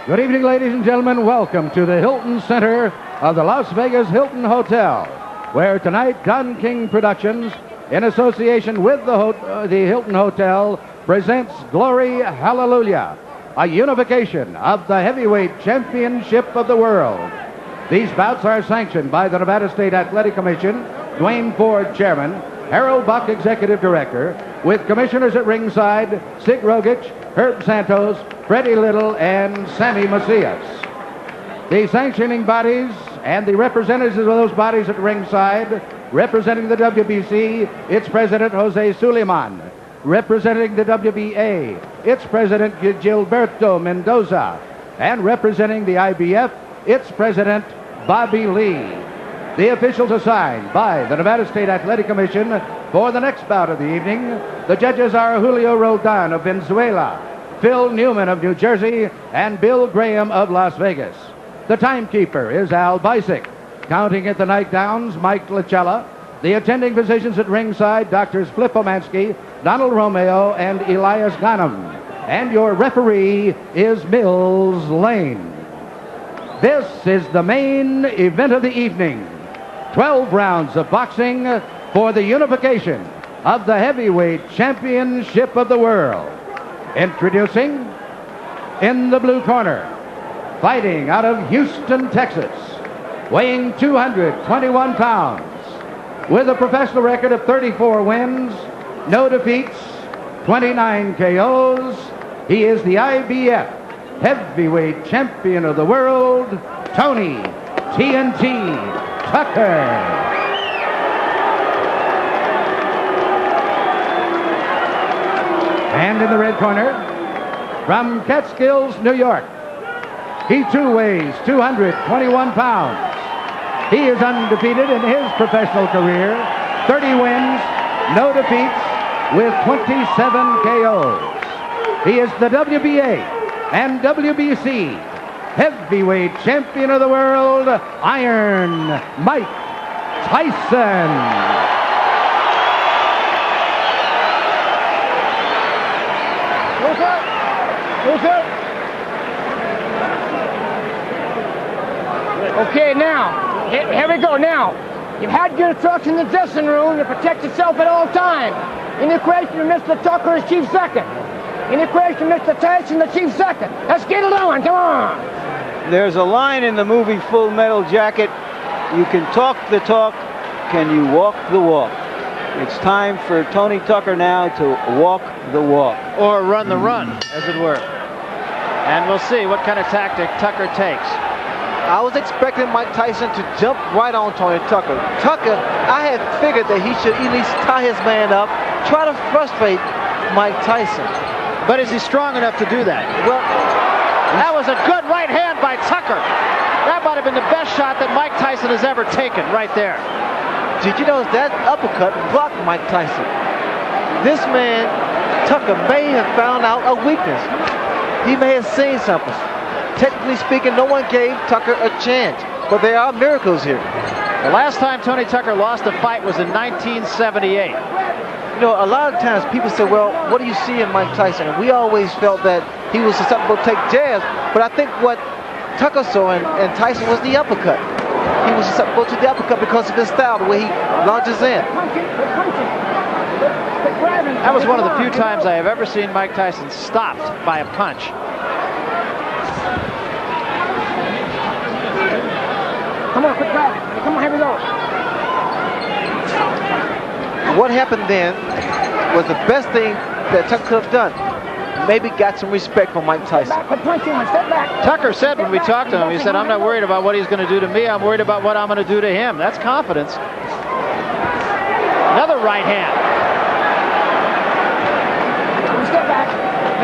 Good evening, ladies and gentlemen. Welcome to the Hilton Center of the Las Vegas Hilton Hotel, where tonight Don King Productions, in association with the Hilton Hotel, presents Glory Hallelujah, a unification of the heavyweight championship of the world. These bouts are sanctioned by the Nevada State Athletic Commission, Dwayne Ford, Chairman, Harold Buck, Executive Director, with commissioners at ringside, Sig Rogich, Herb Santos, Freddie Little, and Sammy Macias. The sanctioning bodies and the representatives of those bodies at ringside, representing the WBC, its president, Jose Suleiman. Representing the WBA, its president, Gilberto Mendoza. And representing the IBF, its president, Bobby Lee. The officials assigned by the Nevada State Athletic Commission for the next bout of the evening. The judges are Julio Roldan of Venezuela, Phil Newman of New Jersey, and Bill Graham of Las Vegas. The timekeeper is Al Bisick. Counting at the nightdowns, Mike Lachella. The attending physicians at ringside, Doctors Flip Omansky, Donald Romeo, and Elias Ghanem. And your referee is Mills Lane. This is the main event of the evening. 12 rounds of boxing for the unification of the heavyweight championship of the world. Introducing, in the blue corner, fighting out of Houston, Texas, weighing 221 pounds, with a professional record of 34 wins, no defeats, 29 KOs. He is the IBF Heavyweight Champion of the World, Tony TNT Tucker. And in the red corner, from Catskills, New York, he too weighs 221 pounds. He is undefeated in his professional career, 30 wins, no defeats, with 27 KOs. He is the WBA and WBC Heavyweight Champion of the World, Iron Mike Tyson. Okay, now, here we go. Now, you've had your instructions in the dressing room to protect yourself at all times. Any question, Mr. Tucker is chief second. Any question, Mr. Tyson, the chief second. Let's get it on, come on. There's a line in the movie Full Metal Jacket. You can talk the talk, can you walk the walk? It's time for Tony Tucker now to walk the walk. Or run the run, as it were. And we'll see what kind of tactic Tucker takes. I was expecting Mike Tyson to jump right on Tony Tucker. Tucker, I had figured that he should at least tie his man up, try to frustrate Mike Tyson. But is he strong enough to do that? Well, that was a good right hand by Tucker. That might have been the best shot that Mike Tyson has ever taken right there. Did you notice that uppercut blocked Mike Tyson? This man, Tucker, may have found out a weakness. He may have seen something. Technically speaking, no one gave Tucker a chance, but there are miracles here. The last time Tony Tucker lost a fight was in 1978. You know, a lot of times people say, well, what do you see in Mike Tyson? And we always felt that he was susceptible to take jabs, but I think what Tucker saw in Tyson was the uppercut. He was susceptible to the uppercut because of his style, the way he launches in. That was one of the few times I have ever seen Mike Tyson stopped by a punch. Come on, quit grabbing. Come on, here we go. What happened then was the best thing that Tucker could have done. Maybe got some respect from Mike Tyson. Quit punching him, step back. Tucker said when we talked to him, he said, I'm not worried about what he's going to do to me. I'm worried about what I'm going to do to him. That's confidence. Another right hand. Step back.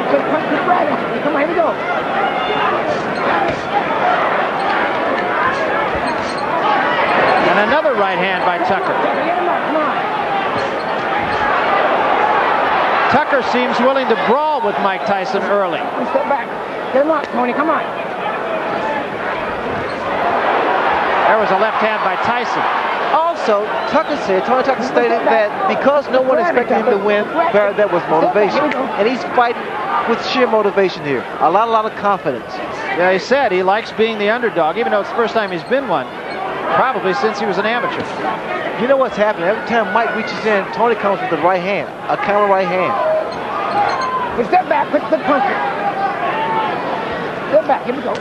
Quit grabbing. Come on, here we go. And another right hand by Tucker. Tucker seems willing to brawl with Mike Tyson early. Step back. Get him up, Tony. Come on. There was a left hand by Tyson. Also, Tony Tucker stated that because no one expected him to win, that was motivation. And he's fighting with sheer motivation here. A lot of confidence. Yeah, he said he likes being the underdog, even though it's the first time he's been one. Probably since he was an amateur. You know what's happening? Every time Mike reaches in, Tony comes with the right hand, a counter right hand. Step back, quick punch. Step back, here we go.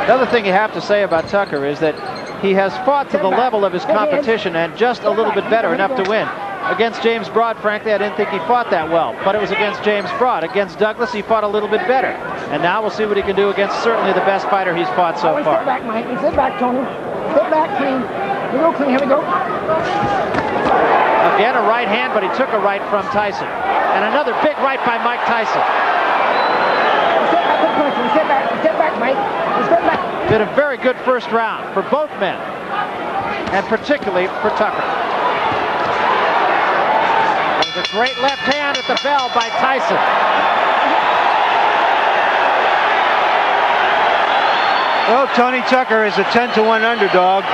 Another thing you have to say about Tucker is that he has fought to the level of his competition and just a little bit better, enough to win. Against James Broad, frankly, I didn't think he fought that well, but it was against James Broad. Against Douglas, he fought a little bit better. And now we'll see what he can do against certainly the best fighter he's fought so far. Step back, Mike. Step back, Tony. Step back, clean. Here we go, clean. Here we go. Again, a right hand, but he took a right from Tyson. And another big right by Mike Tyson. Step back, Mike. Step back. Did a very good first round for both men, and particularly for Tucker. A great left hand at the bell by Tyson. Well, Tony Tucker is a 10-to-1 underdog.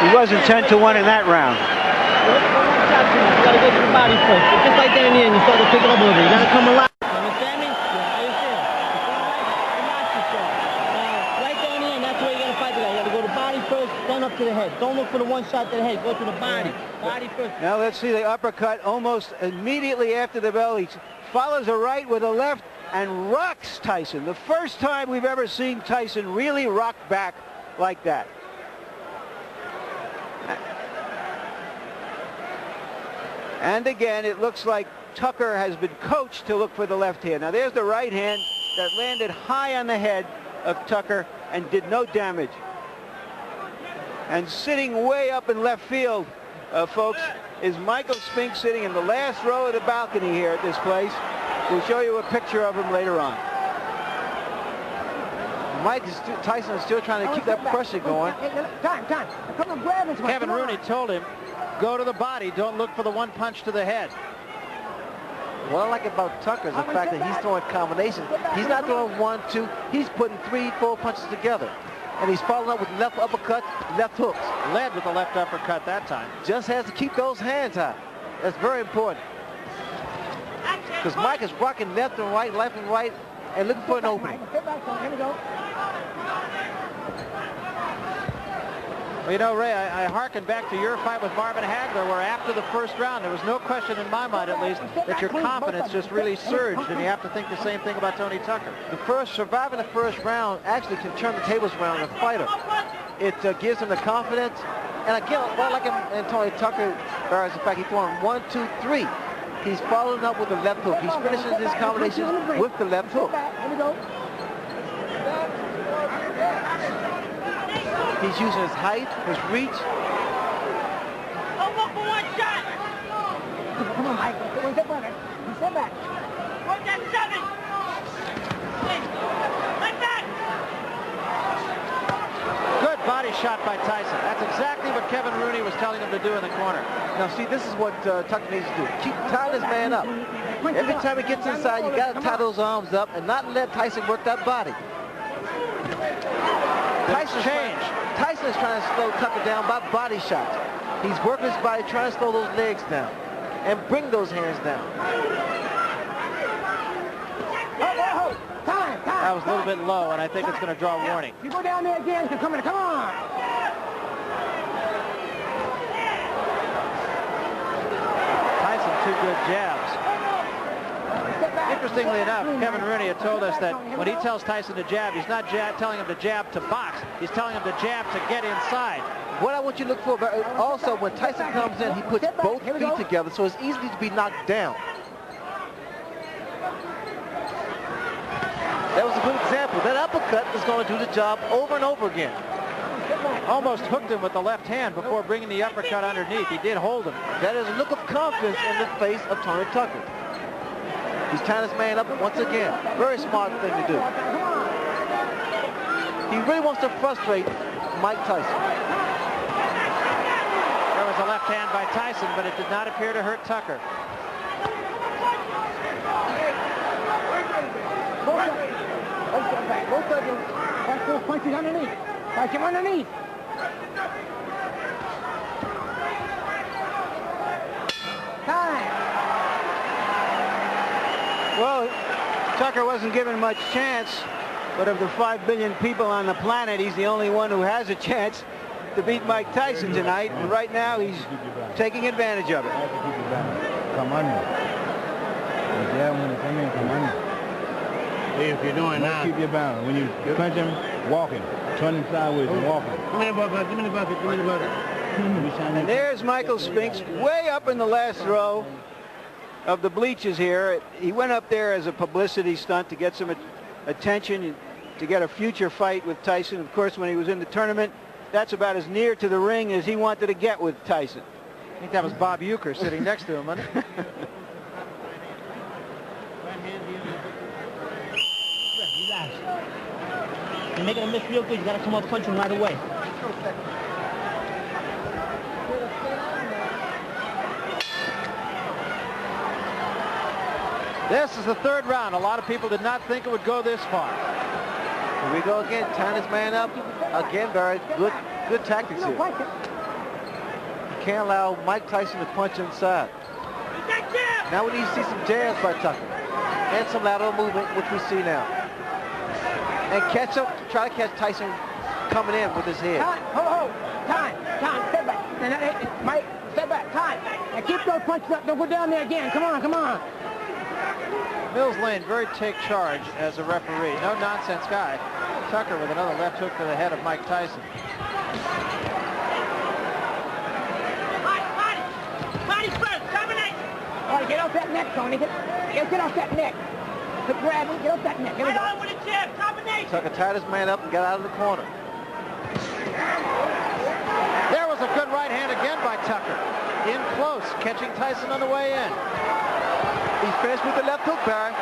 He wasn't 10-to-1 in that round. You gotta go to the body first. Just like that in the end, you start to pick it up a little bit. You gotta come alive. You understand me? Yeah, I understand. Right there in the end, that's where you gotta fight the guy. You gotta go to the body first, then up to the head. Don't look for the one shot to the head. Go to the body. Body first. Now let's see the uppercut almost immediately after the bell. He follows a right with a left and rocks Tyson. The first time we've ever seen Tyson really rock back like that. And again, it looks like Tucker has been coached to look for the left hand. Now there's the right hand that landed high on the head of Tucker and did no damage. And sitting way up in left field, folks, is Michael Spink, sitting in the last row of the balcony here at this place. We'll show you a picture of him later on. Tyson is still trying to keep that pressure going. Time. Come on, grab him. Kevin Rooney told him, go to the body, don't look for the one punch to the head. What I like about Tucker is the fact that he's throwing combinations. He's not throwing 1, 2. He's putting 3, 4 punches together. And he's following up with left uppercut, left hooks. Led with the left uppercut that time. Just has to keep those hands high. That's very important. Because Mike is rocking left and right, left and right, and looking for an opening. Step back, here we go. Well, you know, Ray, I hearken back to your fight with Marvin Hagler, where after the first round, there was no question in my mind, at least, that your confidence just really surged, and you have to think the same thing about Tony Tucker. Surviving the first round actually can turn the tables around on a fighter. It gives him the confidence. And again, what I like in Tony Tucker is the fact he's throwing 1, 2, 3. He's following up with the left hook. He's finishing his combinations with the left hook. Here we go. He's using his height, his reach. Don't look for one shot. Come on, Mike. Step back. Step back. Work that 7. Like that. Good body shot by Tyson. That's exactly what Kevin Rooney was telling him to do in the corner. Now, see, this is what Tucker needs to do. Keep tying this man up. Every time he gets inside, you got to tie those arms up and not let Tyson work that body. Tyson is trying to slow Tucker down by body shots. He's working his body, trying to slow those legs down and bring those hands down. Time. That was a little bit low, and I think it's going to draw a warning. You go down there again. Come on. Tyson, 2 good jabs. Interestingly enough, Kevin Rooney had told us that when he tells Tyson to jab, he's not telling him to jab to box. He's telling him to jab to get inside. What I want you to look for, also when Tyson comes in, he puts both feet together, so it's easy to be knocked down. That was a good example. That uppercut is going to do the job over and over again. Almost hooked him with the left hand before bringing the uppercut underneath. He did hold him. That is a look of confidence in the face of Tony Tucker. He's tying his man up once again. Very smart thing to do. He really wants to frustrate Mike Tyson. There was a left hand by Tyson, but it did not appear to hurt Tucker. Both of you. That's 4 punches underneath. Punch him underneath. Time. Well, Tucker wasn't given much chance, but of the 5 billion people on the planet, he's the only one who has a chance to beat Mike Tyson tonight. And right now, he's taking advantage of it. Come on. Yeah, when you come in, come on. If you're doing now, keep your balance. When you punch him, walking, turning sideways and walking. Give me the bucket, give me the bucket, give me the bucket. And there's Michael Spinks way up in the last row of the bleachers here. He went up there as a publicity stunt to get some attention, to get a future fight with Tyson. Of course, when he was in the tournament, that's about as near to the ring as he wanted to get with Tyson. I think that was Bob Uecker sitting next to him, wasn't it? Relax. You're making a miss real good. You got to come up punching right away. This is the third round. A lot of people did not think it would go this far. Here we go again. Tying his man up. Again, Barry. Good tactics here. You can't allow Mike Tyson to punch inside. Now we need to see some jabs by Tucker. And some lateral movement, which we see now. And catch up, try to catch Tyson coming in with his head. Time, time, step back. Mike, step back, time. And keep those punches up. Don't go down there again. Come on, come on. Mills Lane, very take charge as a referee. No nonsense guy. Tucker with another left hook to the head of Mike Tyson. Body first, combination. All right, get off that neck, Tony. Get off that neck. Grab him, get off that neck. Here we go. With a jab, combination. Tucker tied his man up and got out of the corner. There was a good right hand again by Tucker. In close, catching Tyson on the way in. He finished with the left hook, Barry.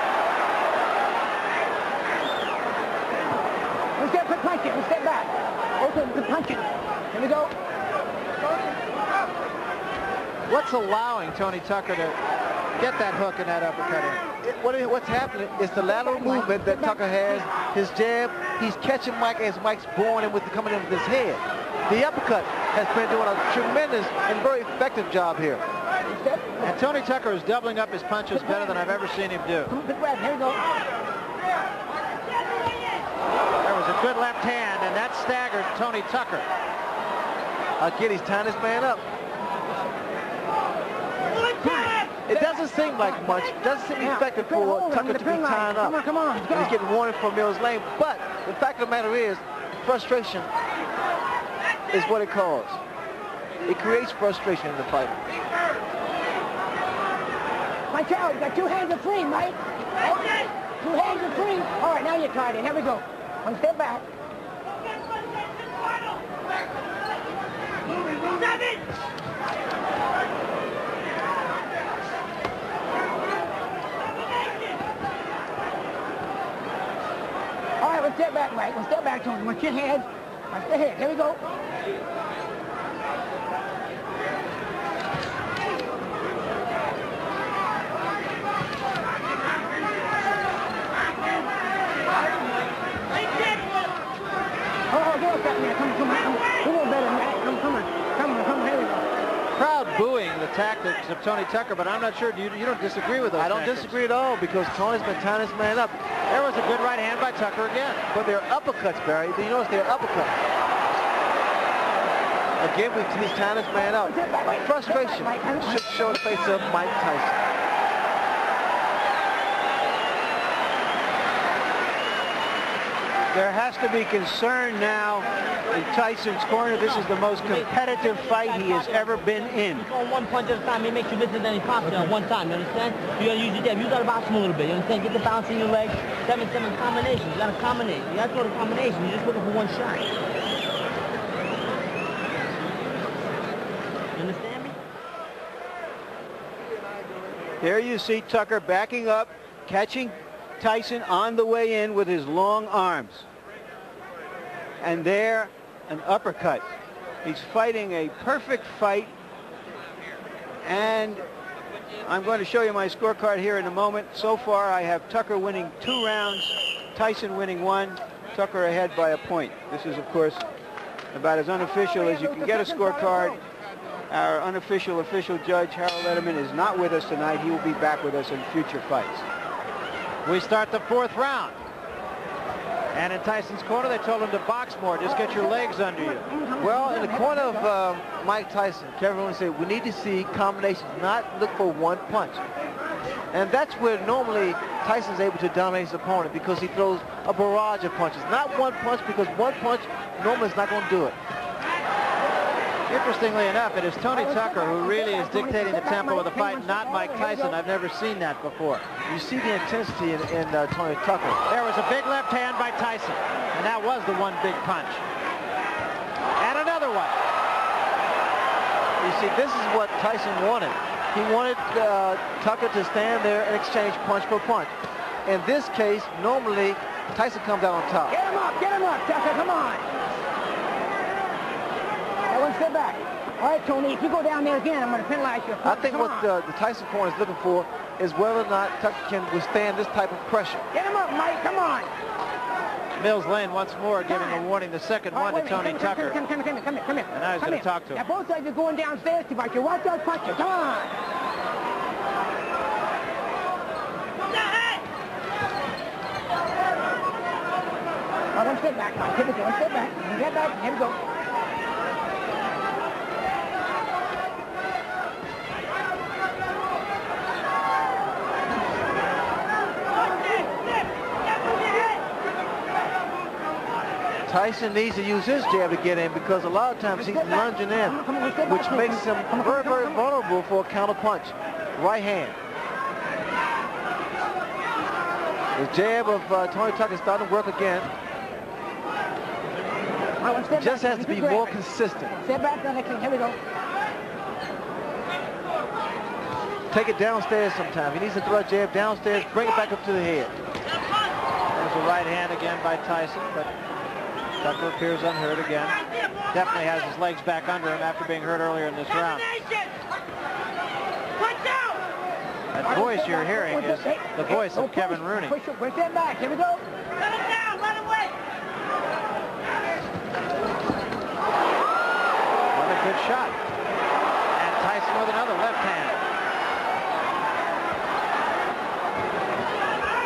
Let's get a quick punch it. Let's step back. Open, good punching. Here we go. What's allowing Tony Tucker to get that hook and that uppercut in? What's happening is the lateral movement that Tucker has, his jab. He's catching Mike as Mike's born in coming in with his head. The uppercut has been doing a tremendous and very effective job here. And Tony Tucker is doubling up his punches better than I've ever seen him do. Good grab. Here we go. There was a good left hand, and that staggered Tony Tucker. Again, he's tying his man up. It doesn't seem like much. It doesn't seem effective for Tucker to be tying up. Come on. And he's getting warning from Mills Lane. But the fact of the matter is, frustration is what it causes. It creates frustration in the fight. Watch out. You got two hands are free, Mike. Two hands are free. All right, now you're tied in. Here we go. One step back. All right, one step back, Mike. One step back, Tony. Watch your hands. Watch the head. Here we go. Crowd booing the tactics of Tony Tucker, but I'm not sure. You don't disagree with those I don't tactics. disagree at all because Tony's been tying his man up. There was a good right hand by Tucker again. But they're uppercuts, Barry. Do you notice they're uppercuts? Again, he's tying his man up. Frustration should show the face of Mike Tyson. There has to be concern now in Tyson's corner. This is the most competitive fight he has ever been in. On one punch at a time, it makes you miss it, then he pops it on one time, you understand? You gotta use your jab. Use that box him a little bit, you understand? Get the bounce in your leg. 7-7 combinations. You gotta combinate. You gotta throw the combination. You're just looking for one shot. You understand me? There you see Tucker backing up, catching Tyson on the way in with his long arms. And there, an uppercut. He's fighting a perfect fight. And I'm going to show you my scorecard here in a moment. So far, I have Tucker winning 2 rounds, Tyson winning 1, Tucker ahead by a point. This is, of course, about as unofficial as you can get a scorecard. Our official judge, Harold Letterman, is not with us tonight. He will be back with us in future fights. We start the 4th round. And in Tyson's corner, they told him to box more. Just get your legs under you. Well, in the corner of Mike Tyson, Kevin Rooney said, we need to see combinations, not look for one punch. And that's where normally Tyson's able to dominate his opponent, because he throws a barrage of punches. Not one punch, because one punch normally is not going to do it. Interestingly enough, it is Tony Tucker who really is dictating the tempo of the fight, not Mike Tyson. I've never seen that before. You see the intensity in Tony Tucker. There was a big left hand by Tyson, and that was the one big punch. And another one. You see, this is what Tyson wanted. He wanted Tucker to stand there and exchange punch for punch. In this case, normally, Tyson comes out on top. Get him up, Tucker, come on. One step back. All right, Tony, if you go down there again, I'm going to penalize you. I think what the Tyson corner is looking for is whether or not Tucker can withstand this type of pressure. Get him up, Mike, come on. Mills Lane once more giving a warning, the second one to Tony Tucker. Come here. And now he's going to talk to him. Now, both sides are going downstairs too much. You watch those punches. Come on. One step back, Mike. Here we go. One step back. Get back. Here we go. Tyson needs to use his jab to get in, because a lot of times he's lunging in, which makes him very, very vulnerable for a counter punch. Right hand. The jab of Tony Tucker is starting to work again. He just has to be more consistent. Step back, here we go. Take it downstairs sometimes. He needs to throw a jab downstairs, bring it back up to the head. There's a right hand again by Tyson, but Tucker appears unhurt again. Definitely has his legs back under him after being hurt earlier in this round. That voice you're hearing is the voice of Kevin Rooney. Push that back. Here we go. Let him down. Let him wait. Another good shot. And Tyson with another left hand.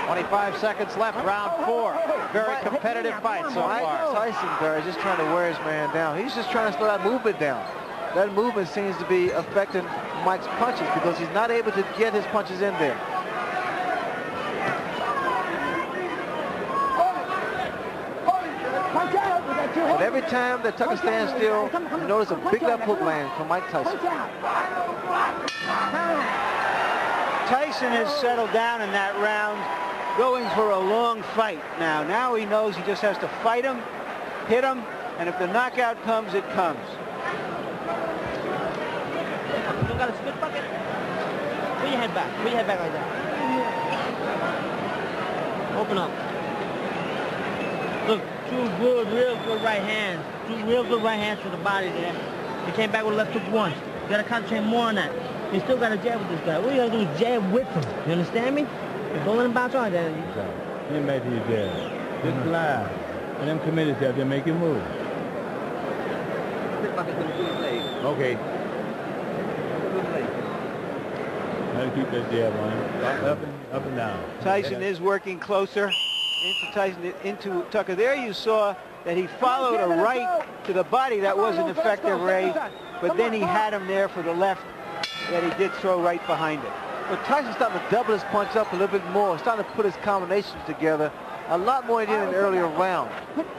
25 seconds left, round 4. Very competitive fight so far. Tyson, Barry, just trying to wear his man down. He's just trying to slow that movement down. That movement seems to be affecting Mike's punches, because he's not able to get his punches in there. But every time that Tucker stands still, you notice a big left hook land from Mike Tyson. Tyson has settled down in that round, going for a long fight now. Now he knows he just has to fight him, hit him, and if the knockout comes, it comes. You got a spit bucket? Put your head back. Put your head back like that. Open up. Look, two good, real good right hands. Two real good right hands for the body there. He came back with a left hook once. You got to concentrate more on that. You still got to jab with this guy. What you got to do is jab with him. You understand me? Don't let him bounce on that. Get back to your jab. Just live. And them committed out there, make it move. Okay. Let him keep that jab on him. Up and down. Tyson is working closer into Tucker. There you saw that he followed a right to the body. That wasn't effective, Ray. But then he had him there for the left that he did throw right behind it. But Tyson's starting to double his punch up a little bit more. He's starting to put his combinations together a lot more than in an earlier round.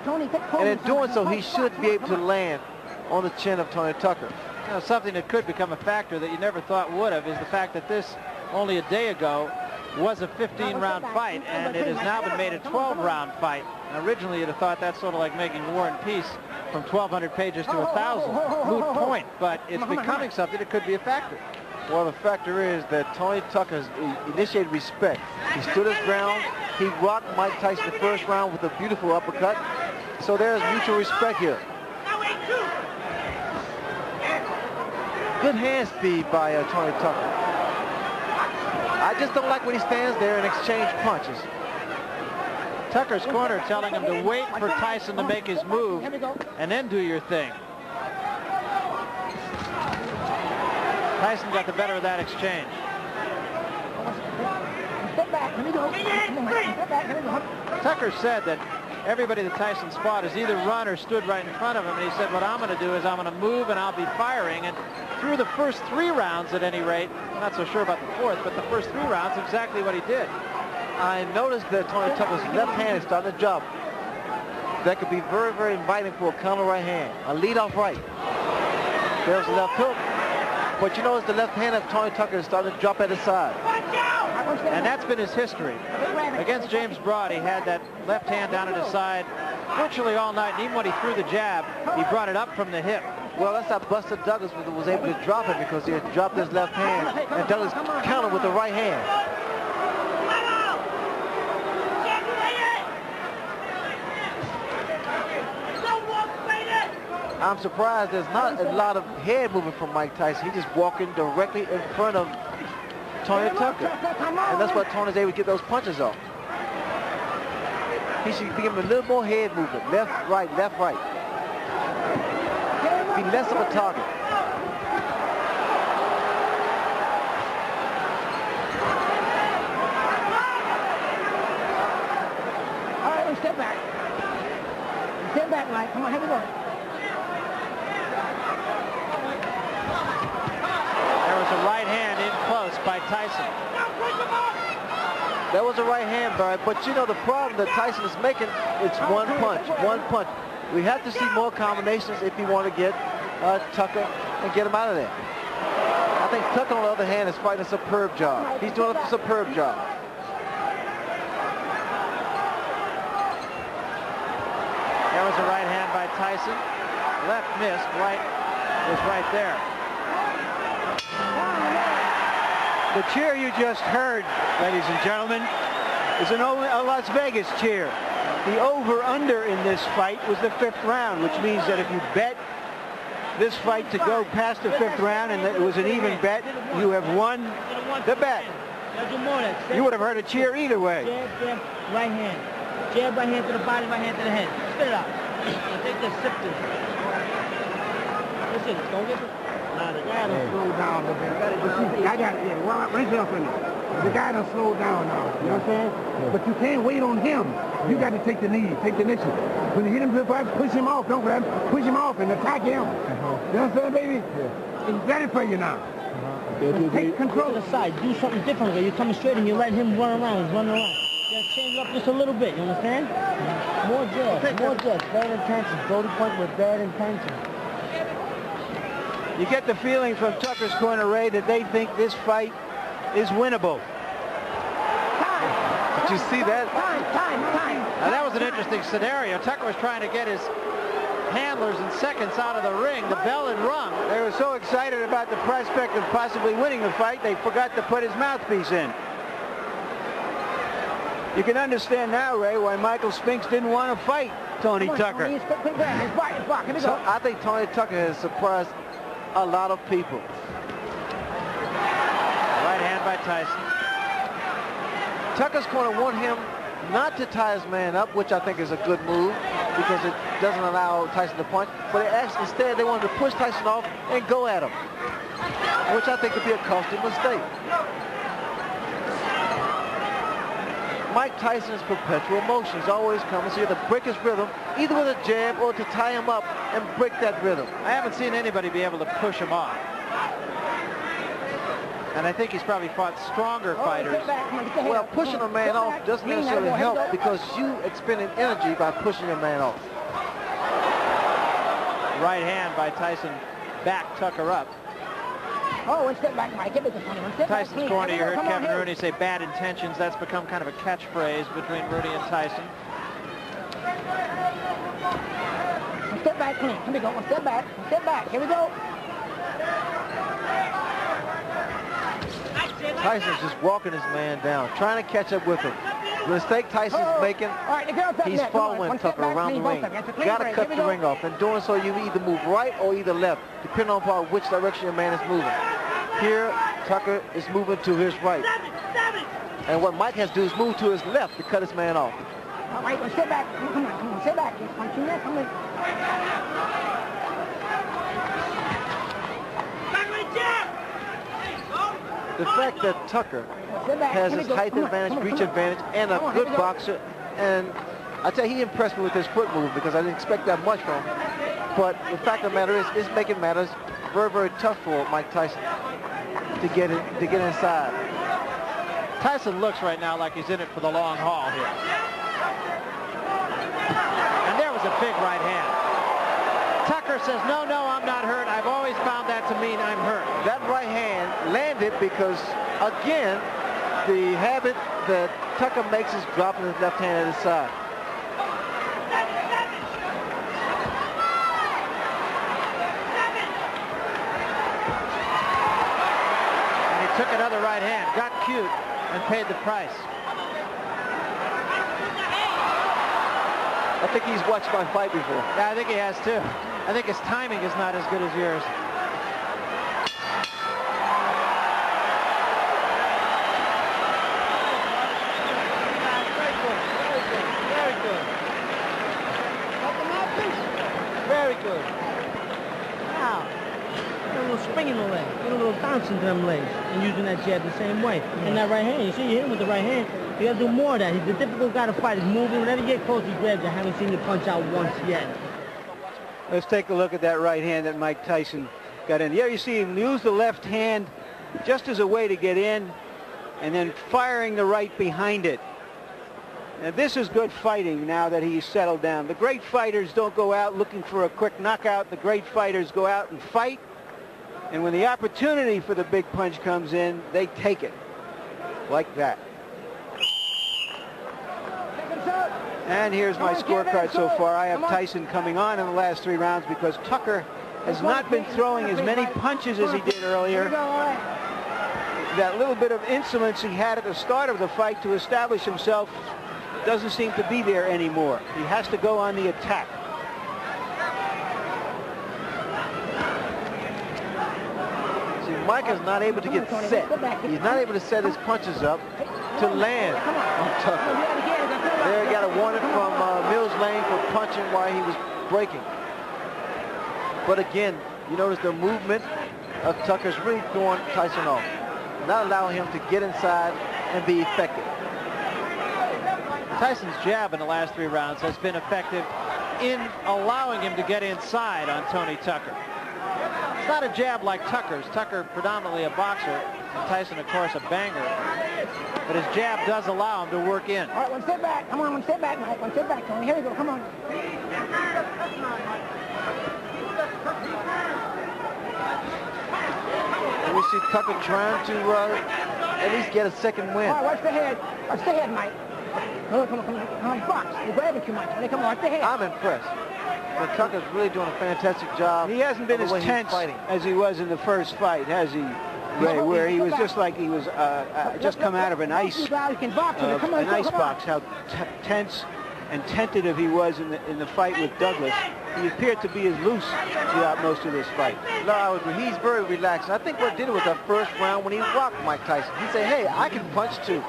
And in doing so, he should be able to land on the chin of Tony Tucker. You know, something that could become a factor that you never thought would have is the fact that this, only a day ago, was a 15-round fight, and it has now been made a 12-round fight. And originally, you'd have thought that's sort of like making War and Peace from 1,200 pages to 1,000. Moot point, but it's becoming something that could be a factor. Well, the factor is that Tony Tucker has initiated respect. He stood his ground. He rocked Mike Tyson the first round with a beautiful uppercut. So there's mutual respect here. Good hand speed by Tony Tucker. I just don't like when he stands there and exchange punches. Tucker's corner telling him to wait for Tyson to make his move and then do your thing. Tyson got the better of that exchange. Step back. Let me go. Tucker said that everybody that Tyson fought has either run or stood right in front of him, and he said, what I'm going to do is I'm going to move and I'll be firing. And through the first 3 rounds, at any rate, I'm not so sure about the 4th, but the first 3 rounds, exactly what he did. I noticed that Tony Tucker's left hand is starting to drop. That could be very, very inviting for a counter right hand. A lead-off right. There's the left hook. But you notice the left hand of Tony Tucker is starting to drop at his side. And that's been his history. Against James Broad, he had that left hand down at his side virtually all night. And even when he threw the jab, he brought it up from the hip. Well, that's how Buster Douglas was able to drop it, because he had dropped his left hand, and Douglas countered with the right hand. I'm surprised there's not a lot of head movement from Mike Tyson. He's just walking directly in front of Tony Tucker. And that's why Tony's able to get those punches off. He should give him a little more head movement. Left, right, left, right. Be less of a target. All right, let's step back. Step back, Mike. Come on, here we go. There was a right hand in close by Tyson. That was a right hand, Barry, but you know the problem that Tyson is making, it's one punch, one punch. We have to see more combinations if you want to get Tucker and get him out of there. I think Tucker, on the other hand, is fighting a superb job. He's doing a superb job. There was a right hand by Tyson. Left missed, right was right there. The cheer you just heard, ladies and gentlemen, is a Las Vegas cheer. The over-under in this fight was the 5th round, which means that if you bet this fight to go past the 5th round and that it was an even bet, you have won the bet. You would have heard a cheer either way. Jab, jab, right hand. Jab, right hand to the body, right hand to the head. Spit it out. Take this, sip this. Listen, don't get it. Nah, the guy done slowed down a little bit. I got it. Yeah, raise it up in there. The guy done slowed down now. You know what I'm saying? Yeah. But you can't wait on him. You got to take the knee, take the initiative. When you hit him to the fight, push him off. Don't grab him. Push him off and attack him. You know what I'm saying, baby? Yeah. He's ready for you now. Take control. To the side. Do something different. You're coming straight and you let him run around. He's running around. You got to change it up just a little bit. You understand? More jabs. More jabs. Bad intentions. Brody point with bad intentions. You get the feeling from Tucker's corner, Ray, that they think this fight is winnable. Did you see that? Now that was an interesting scenario. Tucker was trying to get his handlers in seconds out of the ring. The bell had rung. They were so excited about the prospect of possibly winning the fight, they forgot to put his mouthpiece in. You can understand now, Ray, why Michael Spinks didn't want to fight Tony Tucker. So I think Tony Tucker has surprised a lot of people. Right hand by Tyson. Tucker's corner want him not to tie his man up, which I think is a good move because it doesn't allow Tyson to punch. But instead, they wanted to push Tyson off and go at him, which I think could be a costly mistake. Mike Tyson's perpetual motion is always coming, so you have to break his rhythm, either with a jab or to tie him up and break that rhythm. I haven't seen anybody be able to push him off. And I think he's probably fought stronger fighters. Well, pushing a man off doesn't necessarily help because you expending energy by pushing a man off. Right hand by Tyson, back Tucker up. Oh, one step back, Mike. Tyson's corner, you heard Kevin Rooney say bad intentions. That's become kind of a catchphrase between Rooney and Tyson. One step back, clean. Here we go. One step back. One step back. Here we go. Tyson's just walking his man down, trying to catch up with him. The mistake Tyson's making, he's following Tucker around the ring. You got to cut the ring off. In doing so, you either move right or either left, depending on which direction your man is moving. Here, Tucker is moving to his right. And what Mike has to do is move to his left to cut his man off. All right, step back. Come on, step back. Punching there, come in. The fact that Tucker has his height advantage, reach advantage, and a good boxer And I tell you, he impressed me with his foot movement because I didn't expect that much from him. But the fact of the matter is, it's making matters very, very tough for Mike Tyson to get inside. Tyson looks right now like he's in it for the long haul here. And there was a big right hand. Tucker says, no, I'm not hurt. I've always found that to mean I'm hurt. That right hand landed because, again, the habit that Tucker makes is dropping his left hand at his side. And he took another right hand, got cute, and paid the price. I think he's watched my fight before. Yeah, I think he has too. I think his timing is not as good as yours. Very good. Wow. Got a little spring in the leg. Got a little bounce into them legs. And using that jab the same way. And that right hand, you see, you hit him with the right hand. You got to do more of that. He's the difficult guy to fight. He's moving. Whenever you get close, he grabs you. I haven't seen you punch out once yet. Let's take a look at that right hand that Mike Tyson got in. Here you see him use the left hand just as a way to get in and then firing the right behind it. Now this is good fighting now that he's settled down. The great fighters don't go out looking for a quick knockout. The great fighters go out and fight. And when the opportunity for the big punch comes in, they take it like that. And here's my scorecard so far. I have Tyson coming on in the last 3 rounds because Tucker has not been throwing as many punches as he did earlier. That little bit of insolence he had at the start of the fight to establish himself doesn't seem to be there anymore. He has to go on the attack. See, Mike is not able to get set. He's not able to set his punches up to land on Tucker. There, he got a warning from Mills Lane for punching while he was breaking. But again, you notice the movement of Tucker's really throwing Tyson off, not allowing him to get inside and be effective. Tyson's jab in the last 3 rounds has been effective in allowing him to get inside on Tony Tucker. It's not a jab like Tucker's. Tucker predominantly a boxer, and Tyson, of course, a banger. But his jab does allow him to work in. All right, one step back. Come on, one step back, Mike. One step back, Tony. Here we go. Come on. And we see Tucker trying to at least get a second win. All right, watch the head. Watch the head, Mike. Come on. Come on, box. You're grabbing too much. Come on, watch the head. I'm impressed. But Tucker's really doing a fantastic job. He hasn't been as tense as he was in the first fight, has he, Ray? Where he was just like he was just come out of an ice box. How tense and tentative he was in the fight with Douglas. He appeared to be as loose throughout most of this fight. No, I would agree. He's very relaxed. I think what did it was that first round when he rocked Mike Tyson. He said, hey, I can punch too.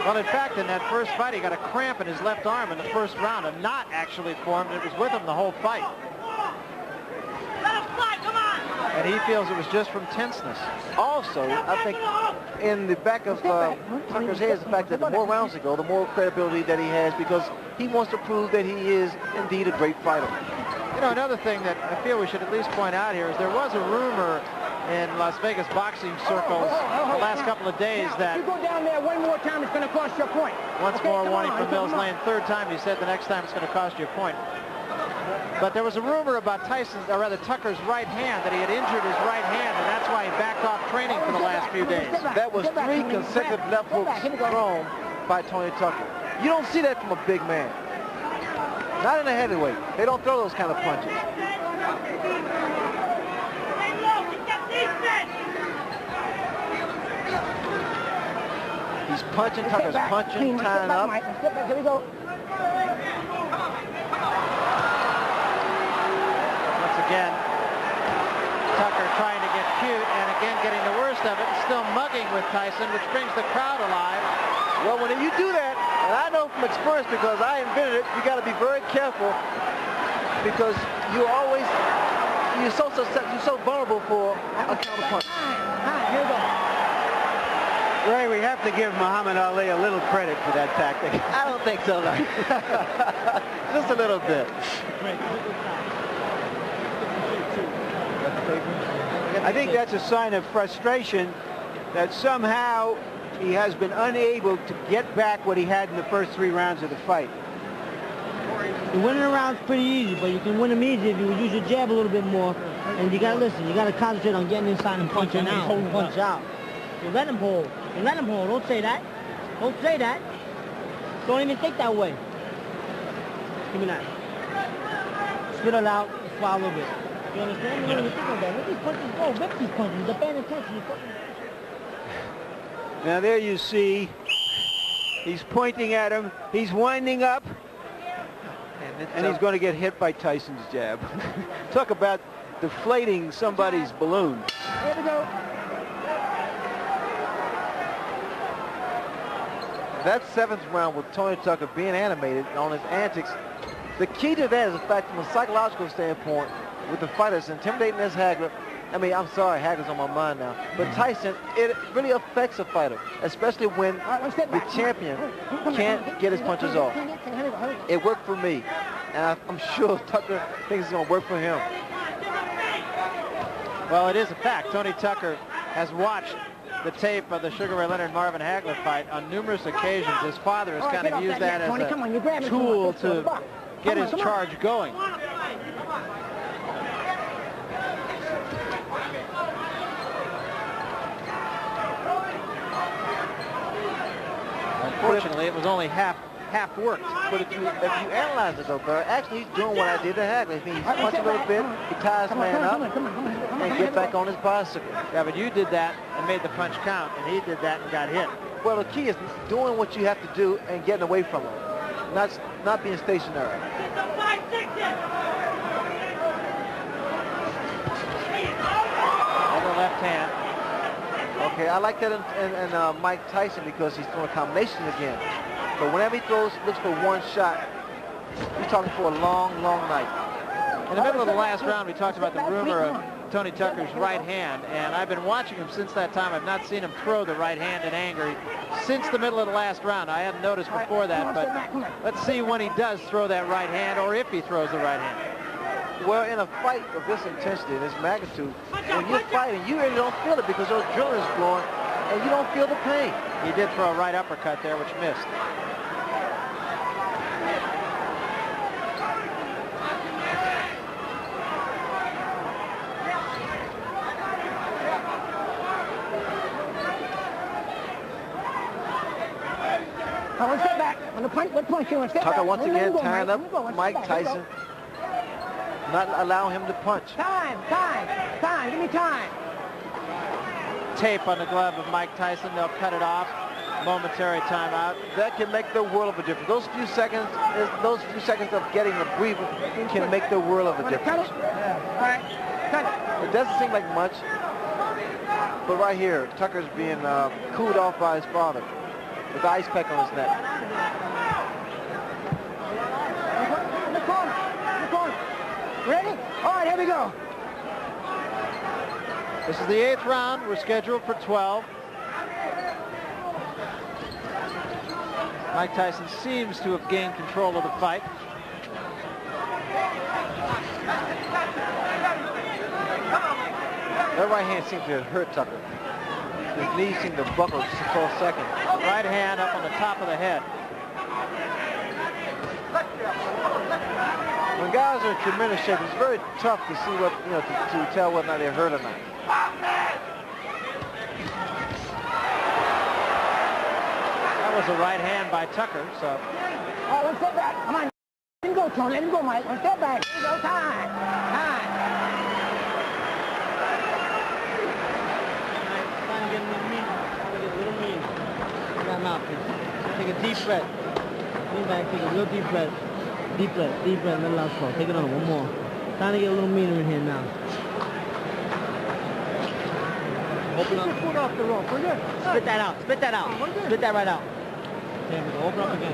Well, in fact, in that first fight, he got a cramp in his left arm in the first round. A knot actually formed. It was with him the whole fight. And he feels it was just from tenseness. Also, I think in the back of Tucker's head is the fact that the more rounds he go, the more credibility that he has because he wants to prove that he is indeed a great fighter. You know, another thing that I feel we should at least point out here is there was a rumor in Las Vegas boxing circles the last couple of days that... If you go down there one more time, it's going to cost you a point. Once more warning from Mills Lane. 3rd time he said the next time it's going to cost you a point. But there was a rumor about Tucker's right hand, that he had injured his right hand, and that's why he backed off training for the last few days. That was 3 consecutive left hooks thrown by Tony Tucker. You don't see that from a big man. Not in a heavyweight. They don't throw those kind of punches. He's punching, Tucker's punching, tying up. Here we go. Once again, Tucker trying to get cute and again getting the worst of it and still mugging with Tyson, which brings the crowd alive. Well, when you do that, and I know from experience because I invented it, you got to be very careful because you're so vulnerable for a counter punch. Here we go. Ray, we have to give Muhammad Ali a little credit for that tactic. I don't think so, no. Just a little bit. I think that's a sign of frustration that somehow he has been unable to get back what he had in the first 3 rounds of the fight. Winning a round's pretty easy, but you can win them easy if you use your jab a little bit more. And you gotta listen. You gotta concentrate on getting inside and punching out. Punch out. You let him hold. You let him hold. Don't say that. Don't say that. Don't even think that way. Give me that. Spit it out. Swallow a little bit. You understand? You don't even think of that. Let these punches go. Rip these punches. They're paying attention. Now there you see, he's pointing at him. He's winding up. And he's going to get hit by Tyson's jab. Talk about deflating somebody's balloon. Here we go. That 7th round with Tony Tucker being animated on his antics, the key to that is the fact from a psychological standpoint with the fighters intimidating as Hagler. I mean, I'm sorry, Hagler's on my mind now. But Tyson, it really affects a fighter, especially when the champion can't get his punches off. It worked for me, and I'm sure Tucker thinks it's going to work for him. Well, it is a fact. Tony Tucker has watched the tape of the Sugar Ray Leonard Marvin Hagler fight on numerous occasions. His father has kind of used that as a tool to get his charge going. Unfortunately, it was only half worked. But if you analyze it, though, Barry, actually he's doing what I did to Hagler. He punches a little bit, he ties his man up, and get back on his bicycle. Yeah, but you did that and made the punch count, and he did that and got hit. Well, the key is doing what you have to do and getting away from him, not being stationary. On the left hand. Okay, I like that in Mike Tyson because he's throwing combinations again. But whenever he looks for one shot, he's talking for a long, long night. In the middle of the last round, we talked about the rumor of Tony Tucker's right hand, and I've been watching him since that time. I've not seen him throw the right hand in anger since the middle of the last round. I hadn't noticed before that, but let's see when he does throw that right hand, or if he throws the right hand. Well, in a fight of this intensity and this magnitude, when you're fighting, you really don't feel it because your adrenaline is flowing, and you don't feel the pain. He did throw a right uppercut there, which missed. I want to step back. On the punch, what punch you want to step back? Tucker once again tying up Mike Tyson. Not allowing him to punch. Time, give me time. Tape on the glove of Mike Tyson. They'll cut it off. Momentary timeout. That can make the world of a difference. Those few seconds of getting a breather can make the world of a difference. All right, cut it. It doesn't seem like much, but right here, Tucker's being cooled off by his father with the ice pack on his neck. In the corner. Ready? All right, here we go. This is the 8th round. We're scheduled for 12. Mike Tyson seems to have gained control of the fight. That right hand seemed to have hurt Tucker. His knees seemed to buckle just for a second. Right hand up on the top of the head. When guys are in tremendous shape, it's very tough to see what, to tell whether or not they're hurt or not. That was a right hand by Tucker, so. All right, one step back. Come on. Let him go, Tony. Let him go, Mike. One step back. Here we go. Time. Trying to get a little mean. Get a little mean. Get him out, please. Take a deep breath. Lean back, take a real deep breath. Deep breath, let it out slow. Take it on, one more. Trying to get a little meaner in here now. Open up. Foot off the rope. We're good. Spit that out. Spit that out. Spit that right out. There we go. Open up again.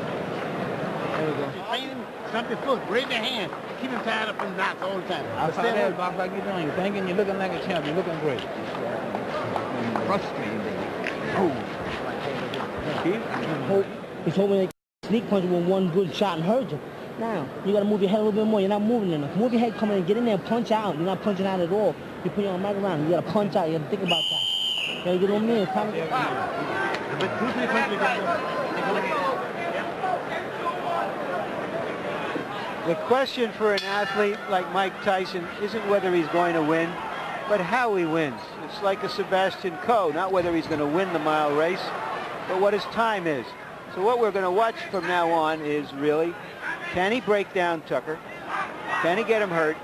There we go. Stump your foot. Raise your hand. Keep him tied up in the knots all the time. Outside that box like you're doing, you're thinking you're looking like a champ. You're looking great. Frustrating. Oh. He's hoping they sneak punch with one good shot and hurt you. Now, you got to move your head a little bit more. You're not moving enough. Move your head, come in and get in there and punch out. You're not punching out at all. You put your mic around. You got to punch out. You got to think about that. You got to get on me. It's time to get The question for an athlete like Mike Tyson isn't whether he's going to win, but how he wins. It's like a Sebastian Coe, not whether he's going to win the mile race, but what his time is. So what we're going to watch from now on is really, can he break down Tucker? Can he get him hurt?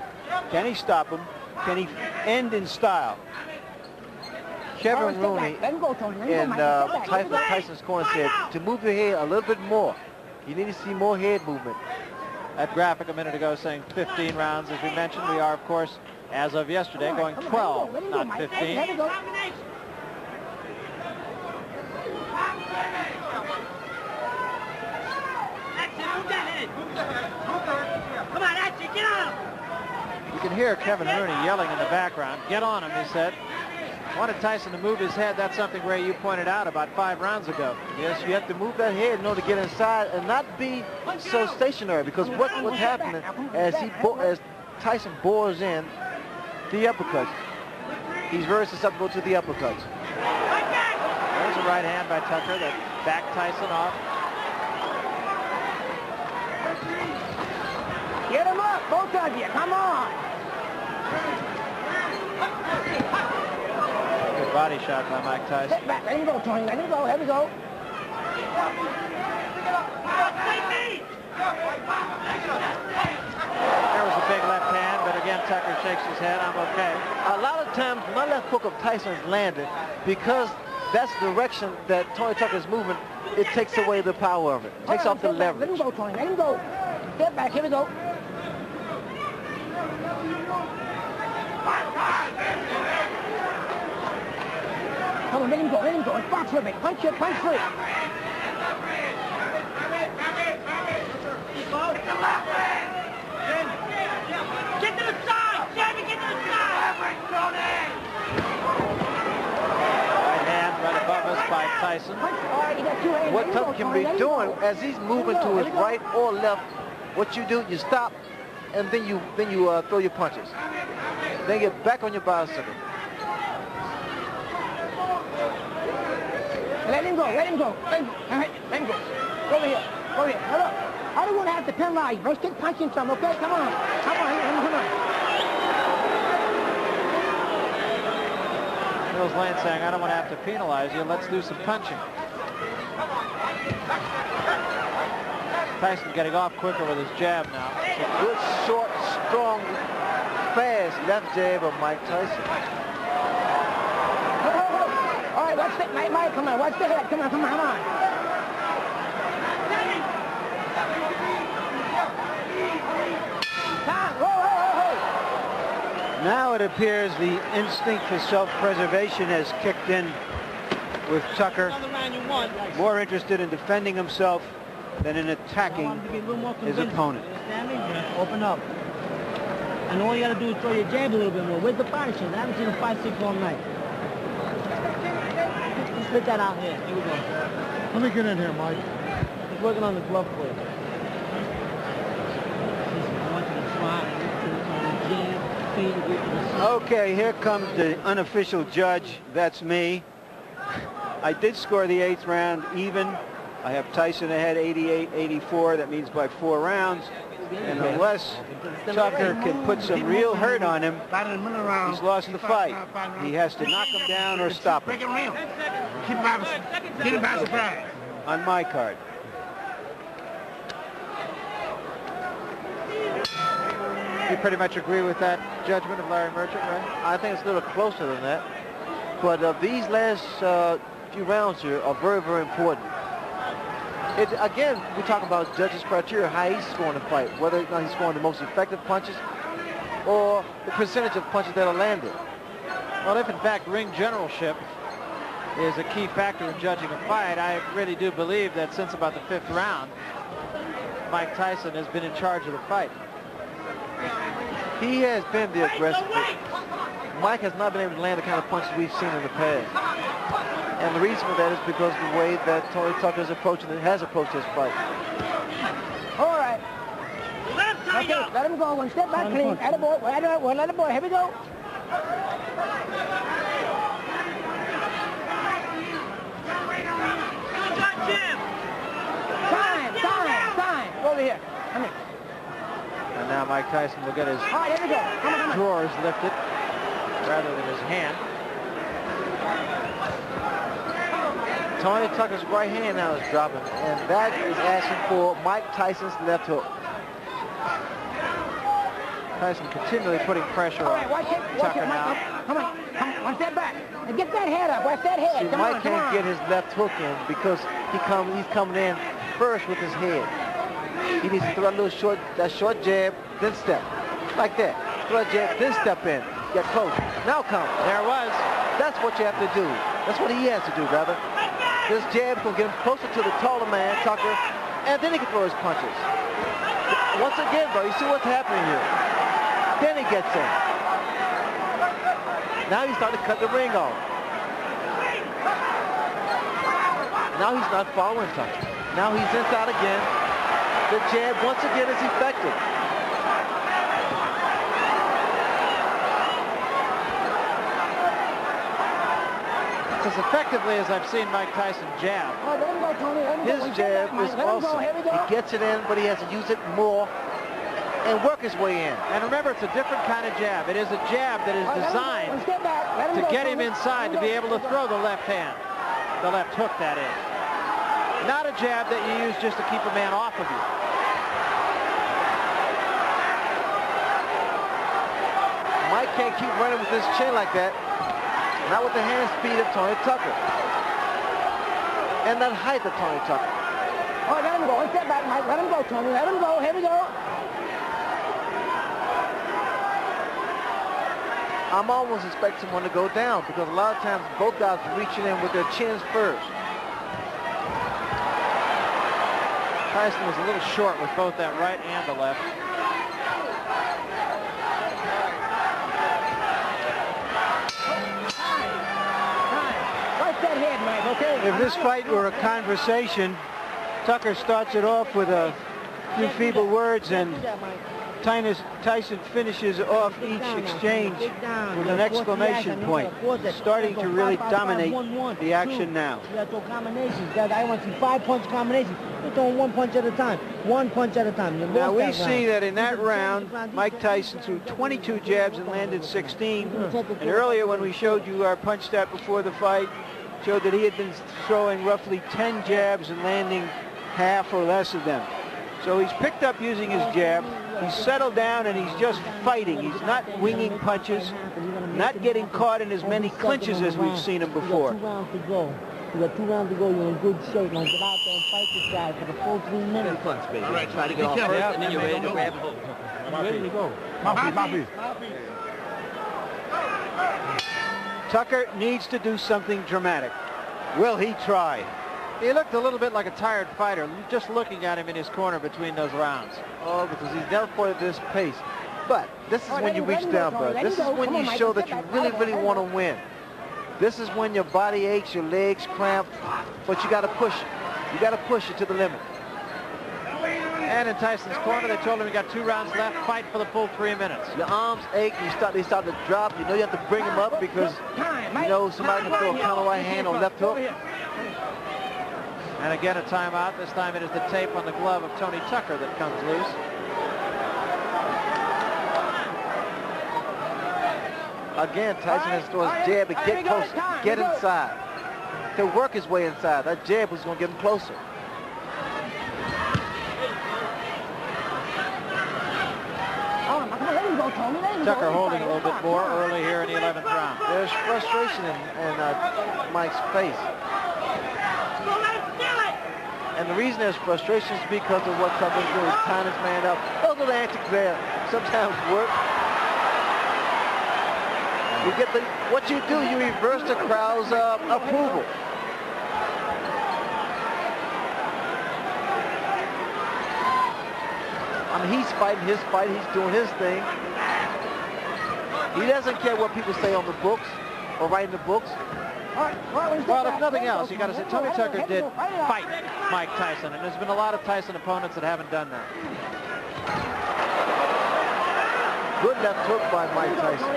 Can he stop him? Can he end in style? Kevin Rooney in Tyson's corner said to move your head a little bit more. You need to see more head movement. That graphic a minute ago saying 15 rounds. As we mentioned, we are, of course, as of yesterday, going 12, not 15. You can hear Kevin Rooney yelling in the background. Get on him, he said. Wanted Tyson to move his head. That's something, Ray, you pointed out about 5 rounds ago. Yes, you have to move that head in order to get inside and not be so stationary, because what's happening as Tyson bores in the uppercuts, he's very susceptible to the uppercuts. There's a right hand by Tucker that backed Tyson off. Get him up, both of you. Come on. Good body shot by Mike Tyson. Sit back. Let him go, Tony. Let him go. Here we go. There was a big left hand, but again, Tucker shakes his head. I'm okay. A lot of times, my left hook of Tyson's landed because that's the direction that Tony Tucker's moving. It takes away the power of it. It takes off the leverage. Let him go, Tony. Let him go. Get back. Here we go. Come on, let him go. Let him go. Box with me. Punch it. Punch free. Get to the side. Jamie, get to the side. Right hand right above us by Tyson. What Tucker can be doing as he's moving to his right or left, what you do, you stop, and then you throw your punches. Then get back on your bicycle. Let him go. Let him go. Let him go. All right, let him go. Go over here. Go over here. Hold up. I don't want to have to penalize you, bro. Stick punching some, okay? Come on. Come on. Come on. Mills Lane saying, I don't want to have to penalize you. Let's do some punching. Tyson getting off quicker with his jab now. It's a good, short, strong, fast left jab of Mike Tyson. All right, watch the Mike, come on. Watch the head. Come on, come on, come on. Now it appears the instinct for self-preservation has kicked in with Tucker, more interested in defending himself than in attacking his opponent. Open up. And all you got to do is throw your jab a little bit more. Where's the body shot? I haven't seen a 5-6 all night. Let's split that out here. Here we go. Let me get in here, Mike. He's working on the glove play. Okay, here comes the unofficial judge. That's me. I did score the 8th round even. I have Tyson ahead 88-84. That means by 4 rounds. And unless Tucker can put some real hurt on him, he's lost the fight. He has to knock him down or stop him. Get him by surprise. On my card. You pretty much agree with that judgment of Larry Merchant, right? I think it's a little closer than that. But these last few rounds here are very, very important. Again, we talk about judges' criteria, how he's scoring the fight, whether or not he's scoring the most effective punches or the percentage of punches that are landed. Well, if in fact ring generalship is a key factor in judging a fight, I really do believe that since about the 5th round, Mike Tyson has been in charge of the fight. He has been the aggressor. Mike has not been able to land the kind of punches we've seen in the past. And the reason for that is because the way that Tony Tucker has approached this fight. All right. Okay, let him go. One step back, clean. Let him go. Let him go. Here we go. Time. Over here. Come here. And now Mike Tyson will get his All right, here we go. Come on. drawers lifted rather than his hand. Tony Tucker's right hand now is dropping, and that is asking for Mike Tyson's left hook. Tyson continually putting pressure All on right, watch it, Tucker Mike. now. Come on. One step back. And get that head up. Watch that head. See, Come Mike on, can't get his left hook in because he's coming in first with his head. He needs to throw a little short jab, then step. Like that. Throw a jab, then step in. Get close. Now come. There it was. That's what you have to do. That's what he has to do, brother. This jab will get him closer to the taller man, Tucker, and then he can throw his punches. Once again, bro, you see what's happening here. Then he gets in. Now he's starting to cut the ring off. Now he's not following Tucker. Now he's inside again. The jab once again is effective. As effectively as I've seen Mike Tyson jab. Oh, let him go, Tony. Let him go. His jab is awesome. He gets it in, but he has to use it more and work his way in. And remember, it's a different kind of jab. It is a jab that is designed to get him inside to be able to throw the left hand. The left hook, that is. Not a jab that you use just to keep a man off of you. Mike can't keep running with his chin like that. Not with the hand speed of Tony Tucker. And that height of Tony Tucker. Oh, let him go. One step back, Mike. Let him go, Tony. Let him go. Here we go. I'm almost expecting someone to go down because a lot of times both guys are reaching in with their chins first. Tyson was a little short with both that right and the left. That head, Mike, okay? If this fight were a conversation, Tucker starts it off with a few feeble words, and Tyson finishes off each exchange with an exclamation point, starting to really dominate the action now. You got to throw combinations. I want to see 5-punch combinations. You're throwing 1 punch at a time. 1 punch at a time. Now we see that in that round, Mike Tyson threw 22 jabs and landed 16. And earlier when we showed you our punch stat before the fight, showed that he had been throwing roughly 10 jabs and landing half or less of them. So he's picked up using his jab. He's settled down and he's just fighting. He's not winging punches, not getting caught in as many clinches as we've seen him before. You got 2 rounds to go. You got 2 rounds to go. You're in good shape. Now get out there and fight this guy for the full 3 minutes. Punch, baby. All right, try to get off first, and then you're ready to grab hold. Ready to go. Mouthpiece. Tucker needs to do something dramatic. Will he try? He looked a little bit like a tired fighter, just looking at him in his corner between those rounds. Oh, because he's never fought at this pace. But this is when you reach down, bro. This is when you show that you really, really want to win. This is when your body aches, your legs cramp, but you got to push it. You got to push it to the limit. And in Tyson's corner, they told him he got 2 rounds left. Fight for the full 3 minutes. Your arms ache. They start to drop. You know you have to bring them up because you know somebody can throw a counter right hand or left hook. And again, a timeout. This time it is the tape on the glove of Tony Tucker that comes loose. Again, Tyson has to throw his jab to get close, get inside, to work his way inside. That jab was going to get him closer. Tucker holding a little bit more early here in the 11th round. There's frustration in Mike's face. And the reason there's frustration is because of what Tucker's doing. He's tying his man up. Those little antics there sometimes work. You get what you do, you reverse the crowd's approval. I mean, he's fighting his fight. He's doing his thing. He doesn't care what people say on the books or write in the books. Well, if nothing else, you got to say Tony Tucker did fight Mike Tyson, and there's been a lot of Tyson opponents that haven't done that. Good left hook by Mike Tyson.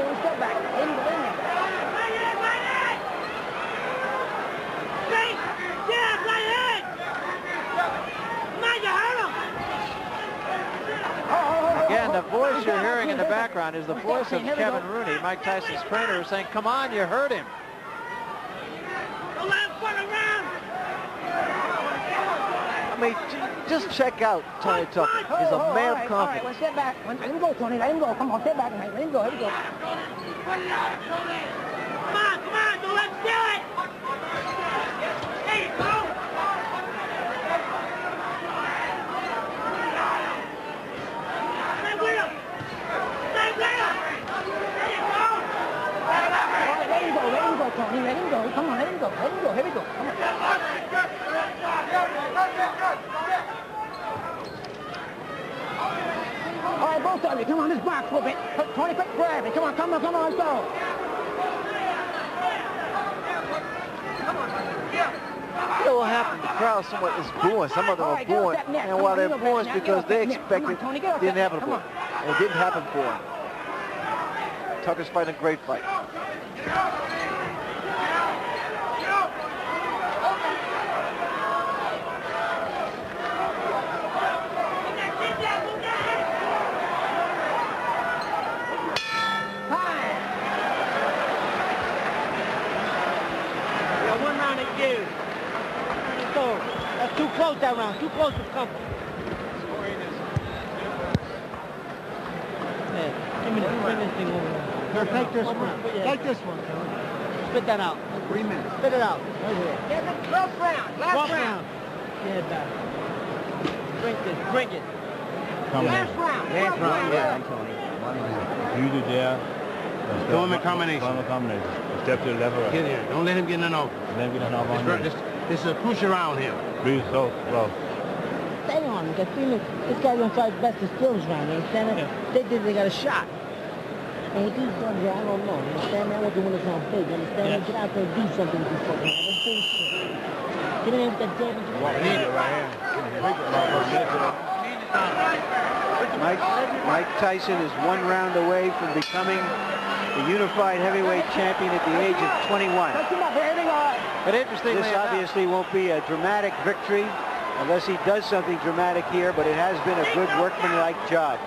Again, the voice you're hearing in the background is the voice of Kevin Rooney, Mike Tyson's trainer, who's saying, come on, you hurt him. I mean, just check out Tony Tucker. He's a man of confidence. All right, step back. Let him go, Tony. Let him go. Come on, step back, mate. Let him go. Here we go. Come on, don't let him do it. There you go. Stay with him. Stay with him. There you go. All right, let him go, Tony. Let him go. Come on, let him go. Let him go. Here we go. Come on. All right, both of you, come on, this box a little bit. Tony, quick grab it. Come on, let's go. You know what happened? The crowd somewhat is booing. Some of them are booing. And while they're booing, it's because they expected the inevitable. And it didn't happen for him. Tucker's fighting a great fight. That's too close that round. Too close for comfort. Give me this thing over there. Take this one. Take this one. Spit that out. 3 minutes. Spit it out. Right here. Yeah, the 12th round. Last round. Yeah, back. Drink this. Drink it. Last round. Last round, yeah. Use it there. Throw him a combination. Step to the left or right. Get here. Don't let him get none off. Let him get none off on you. This is a push around him. Breathe so slow. Stay on. You got 3 minutes. This guy's gonna fight best of skills round. You understand that? Yeah. They did. They got a shot. And with these guns here, I don't know. You understand that? I want to win this round big. You understand that? Get out there and do something with these fucking guys. Don't say shit. Get in there with that jab and Mike Tyson is 1 round away from becoming the Unified Heavyweight Champion at the age of 21. But interestingly This enough, obviously won't be a dramatic victory unless he does something dramatic here, but it has been a good workmanlike job.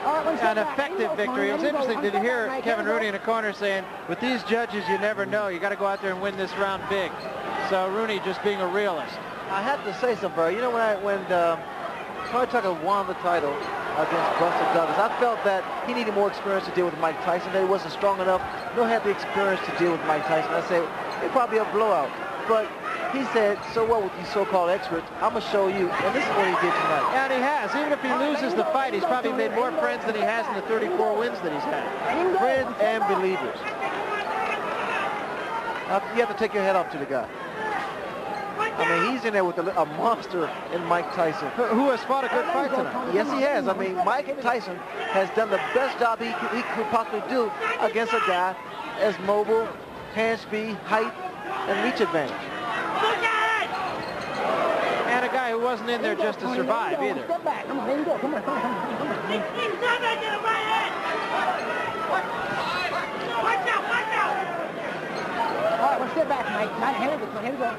an effective victory. It was interesting to hear Kevin Rooney in the corner saying, with these judges, you never know. You got to go out there and win this round big. So Rooney just being a realist. I have to say something, Barry. You know, when Tony Tucker won the title against Buster Douglas, I felt that he needed more experience to deal with Mike Tyson, that he wasn't strong enough, nor had the experience to deal with Mike Tyson. I said, it'd probably be a blowout. But he said, so what with these so-called experts, I'm going to show you. And this is what he did tonight. And he has. Even if he loses the fight, he's probably made more friends than he has in the 34 wins that he's had. Friends and believers. You have to take your head off to the guy. I mean, he's in there with a monster in Mike Tyson. Who has fought a good fight tonight. Yes, he has. I mean, Mike Tyson has done the best job he could possibly do against a guy as mobile, hand speed, height, and reach advantage. And a guy who wasn't in there just to survive either. Step back. Come on, let him go. Come on. Watch out. All right, well, step back, Mike. Here we go.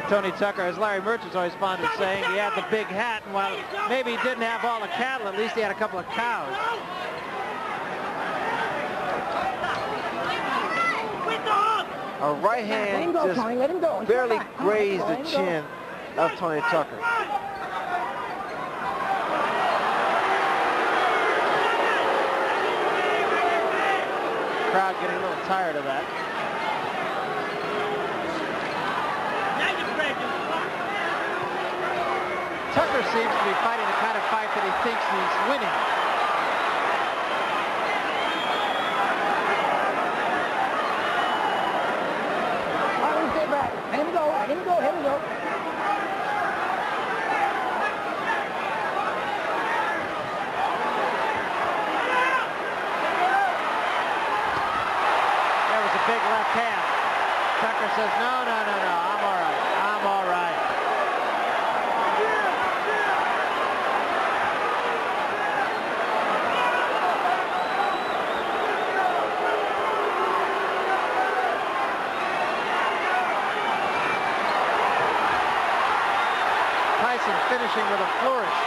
Tony Tucker, as Larry Merchant's always fond of saying, he had the big hat, and while maybe he didn't have all the cattle, at least he had a couple of cows. A right hand just barely grazed the chin of Tony Tucker. Crowd getting a little tired of that. Tucker seems to be fighting the kind of fight that he thinks he's winning. Here we go. There was a big left hand. Tucker Tucker says, no, I'm all right. I'm all right. Tyson finishing with a flourish.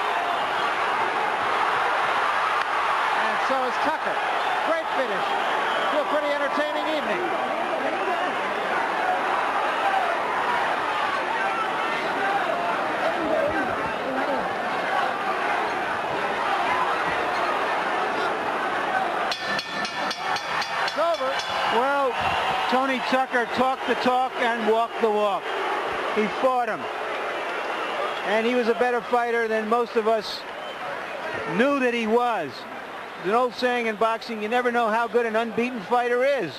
And so is Tucker. Great finish to a pretty entertaining evening. It's over. Well, Tony Tucker talked the talk and walked the walk. He fought him. And he was a better fighter than most of us knew that he was. There's an old saying in boxing, you never know how good an unbeaten fighter is.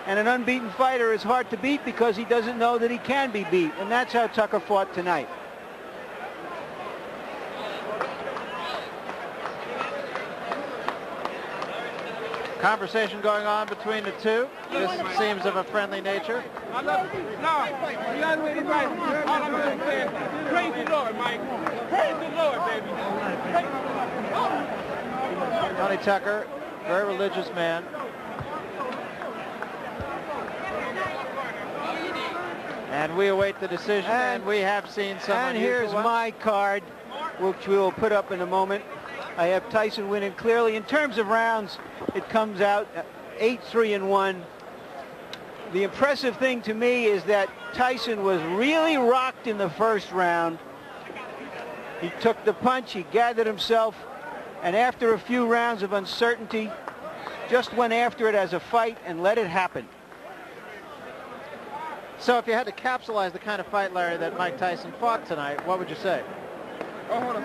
And an unbeaten fighter is hard to beat because he doesn't know that he can be beat. And that's how Tucker fought tonight. Conversation going on between the two. This seems of a friendly nature. I love you. No, you got to wait right. All I'm going to say is, praise the Lord, Mike. Praise the Lord, baby. Tony Tucker, very religious man. And we await the decision, and we have seen some And unusual here's ones. my card, which we will put up in a moment. I have Tyson winning clearly. In terms of rounds, it comes out 8-3-1. The impressive thing to me is that Tyson was really rocked in the first round. He took the punch, he gathered himself, and after a few rounds of uncertainty, just went after it as a fight and let it happen. So if you had to capsulize the kind of fight, Larry, that Mike Tyson fought tonight, what would you say? Oh, hold on.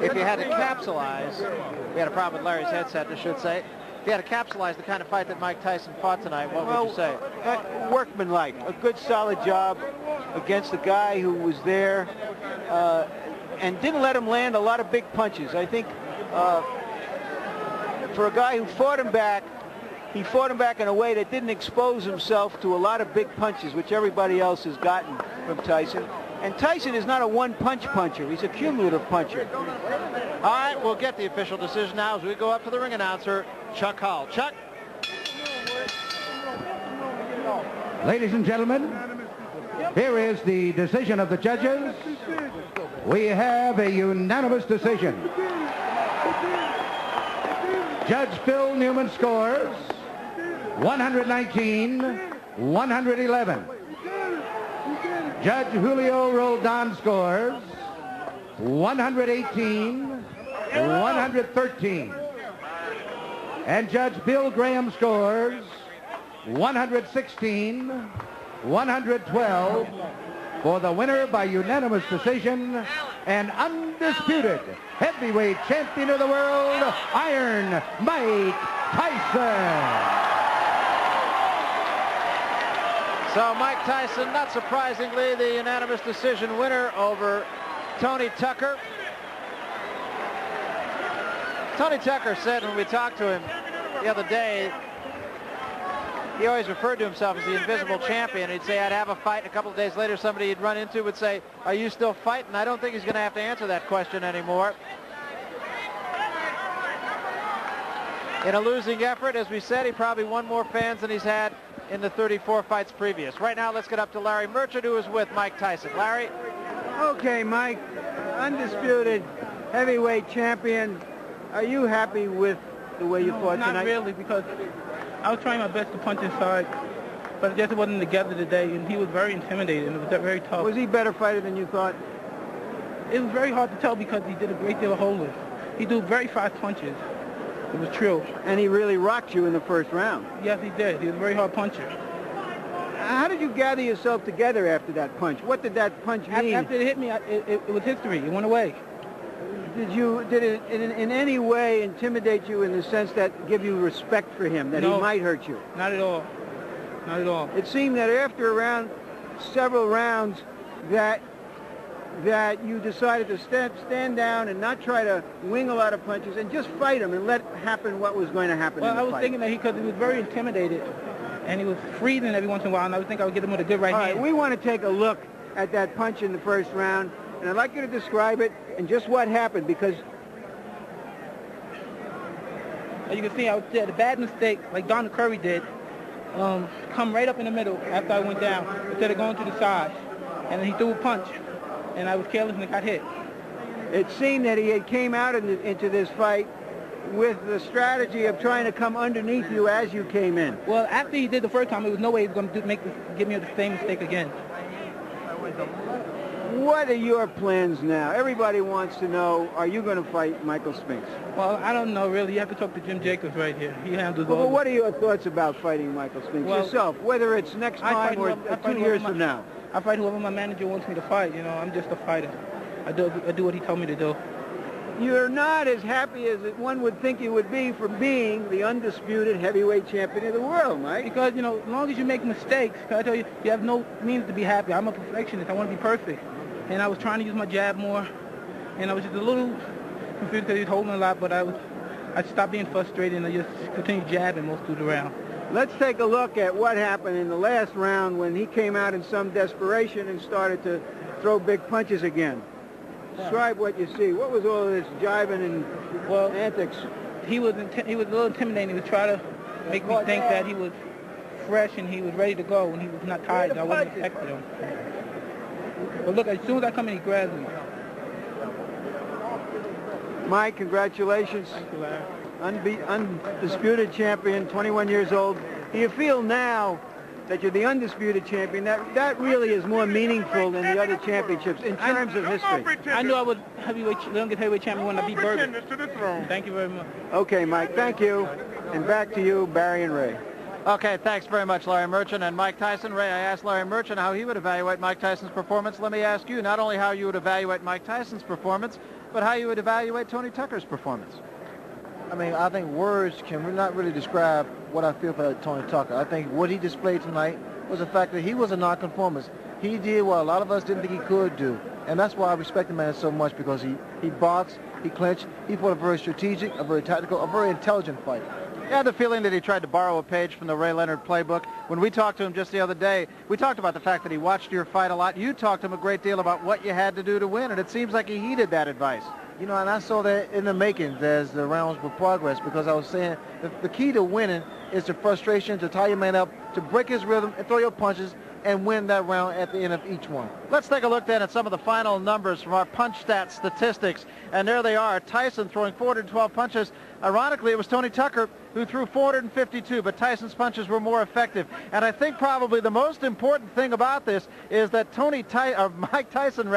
If you had to capsulize, we had a problem with Larry's headset, I should say. If you had to capsulize the kind of fight that Mike Tyson fought tonight, what would you say? Workmanlike, a good solid job against a guy who was there and didn't let him land a lot of big punches. I think for a guy who fought him back, he fought him back in a way that didn't expose himself to a lot of big punches, which everybody else has gotten from Tyson. And Tyson is not a one-punch puncher. He's a cumulative puncher. All right, we'll get the official decision now as we go up to the ring announcer, Chuck Hull. Chuck? Ladies and gentlemen, here is the decision of the judges. We have a unanimous decision. Judge Phil Newman scores 119-111. Judge Julio Roldan scores 118-113. And Judge Bill Graham scores 116-112 for the winner by unanimous decision and undisputed heavyweight champion of the world, Iron Mike Tyson. So Mike Tyson, not surprisingly, the unanimous decision winner over Tony Tucker. Tony Tucker said when we talked to him the other day, he always referred to himself as the invisible champion. He'd say, I'd have a fight, and a couple of days later, somebody he'd run into would say, are you still fighting? I don't think he's going to have to answer that question anymore. In a losing effort, as we said, he probably won more fans than he's had in the 34 fights previous. Right now, let's get up to Larry Merchant, who is with Mike Tyson. Larry? Okay, Mike, undisputed heavyweight champion. Are you happy with the way you fought tonight? Not really, because I was trying my best to punch inside, but it just wasn't together today, and he was very intimidating, and it was very tough. Was he a better fighter than you thought? It was very hard to tell because he did a great deal of holding. He threw very fast punches. It was true. And he really rocked you in the first round. Yes, he did. He was a very hard puncher. How did you gather yourself together after that punch? What did that punch mean? After it hit me, it was history. It went away. Did it in any way intimidate you in the sense that give you respect for him, that No, he might hurt you? Not at all. Not at all. It seemed that after several rounds, that you decided to stand down and not try to wing a lot of punches and just fight him and let happen what was going to happen in the Well, I was fight. thinking that because he was very intimidated, and he was freezing every once in a while, and I would think I would get him with a good right hand. All right, we want to take a look at that punch in the first round, and I'd like you to describe it and just what happened, because as you can see, I did a bad mistake, like Donna Curry did, come right up in the middle after I went down, instead of going to the side. And then he threw a punch, and I was careless and got hit. it seemed that he had came out into this fight with the strategy of trying to come underneath you as you came in. Well, after he did the first time, there was no way he was going to give me the same mistake again. What are your plans now? Everybody wants to know, are you going to fight Michael Spinks? Well, I don't know, really. You have to talk to Jim Jacobs right here. He handles all Well, what are your thoughts about fighting Michael Spinks yourself, whether it's next time or 2 years from now? I fight whoever my manager wants me to fight. You know, I'm just a fighter. I do what he told me to do. You're not as happy as one would think you would be for being the undisputed heavyweight champion of the world, Mike. Because, you know, as long as you make mistakes, I tell you, you have no means to be happy. I'm a perfectionist. I want to be perfect. And I was trying to use my jab more, and I was just a little confused because he was holding a lot, but I stopped being frustrated, and I just continued jabbing most of the round. Let's take a look at what happened in the last round when he came out in some desperation and started to throw big punches again. Describe what you see. What was all of this jiving and antics? He was a little intimidating. He was trying to make me think that he was fresh and he was ready to go when he was not tired. I wasn't expecting him. But look, as soon as I come in, he grabs me. Mike, congratulations. Thank you, Larry. Undisputed champion, 21 years old. Do you feel now that you're the undisputed champion, that really is more meaningful than the other championships in terms of history? I knew I was youngest heavyweight champion when I beat Berger. Thank you very much. Okay, Mike, thank you. And back to you, Barry and Ray. Okay, thanks very much, Larry Merchant and Mike Tyson. Ray, I asked Larry Merchant how he would evaluate Mike Tyson's performance. Let me ask you not only how you would evaluate Mike Tyson's performance, but how you would evaluate Tony Tucker's performance. I mean, I think words can not really describe what I feel for Tony Tucker. I think what he displayed tonight was the fact that he was a nonconformist. He did what a lot of us didn't think he could do. And that's why I respect the man so much, because he boxed, he clinched, he fought a very strategic, a very tactical, a very intelligent fight. I had the feeling that he tried to borrow a page from the Ray Leonard playbook. When we talked to him just the other day, we talked about the fact that he watched your fight a lot. You talked to him a great deal about what you had to do to win, and it seems like he heeded that advice. You know, and I saw that in the makings as the rounds would progress, because I was saying the key to winning is the frustration, to tie your man up, to break his rhythm and throw your punches and win that round at the end of each one. Let's take a look then at some of the final numbers from our punch stat statistics. And there they are. Tyson throwing 412 punches. Ironically, it was Tony Tucker who threw 452, but Tyson's punches were more effective. And I think probably the most important thing about this is that Mike Tyson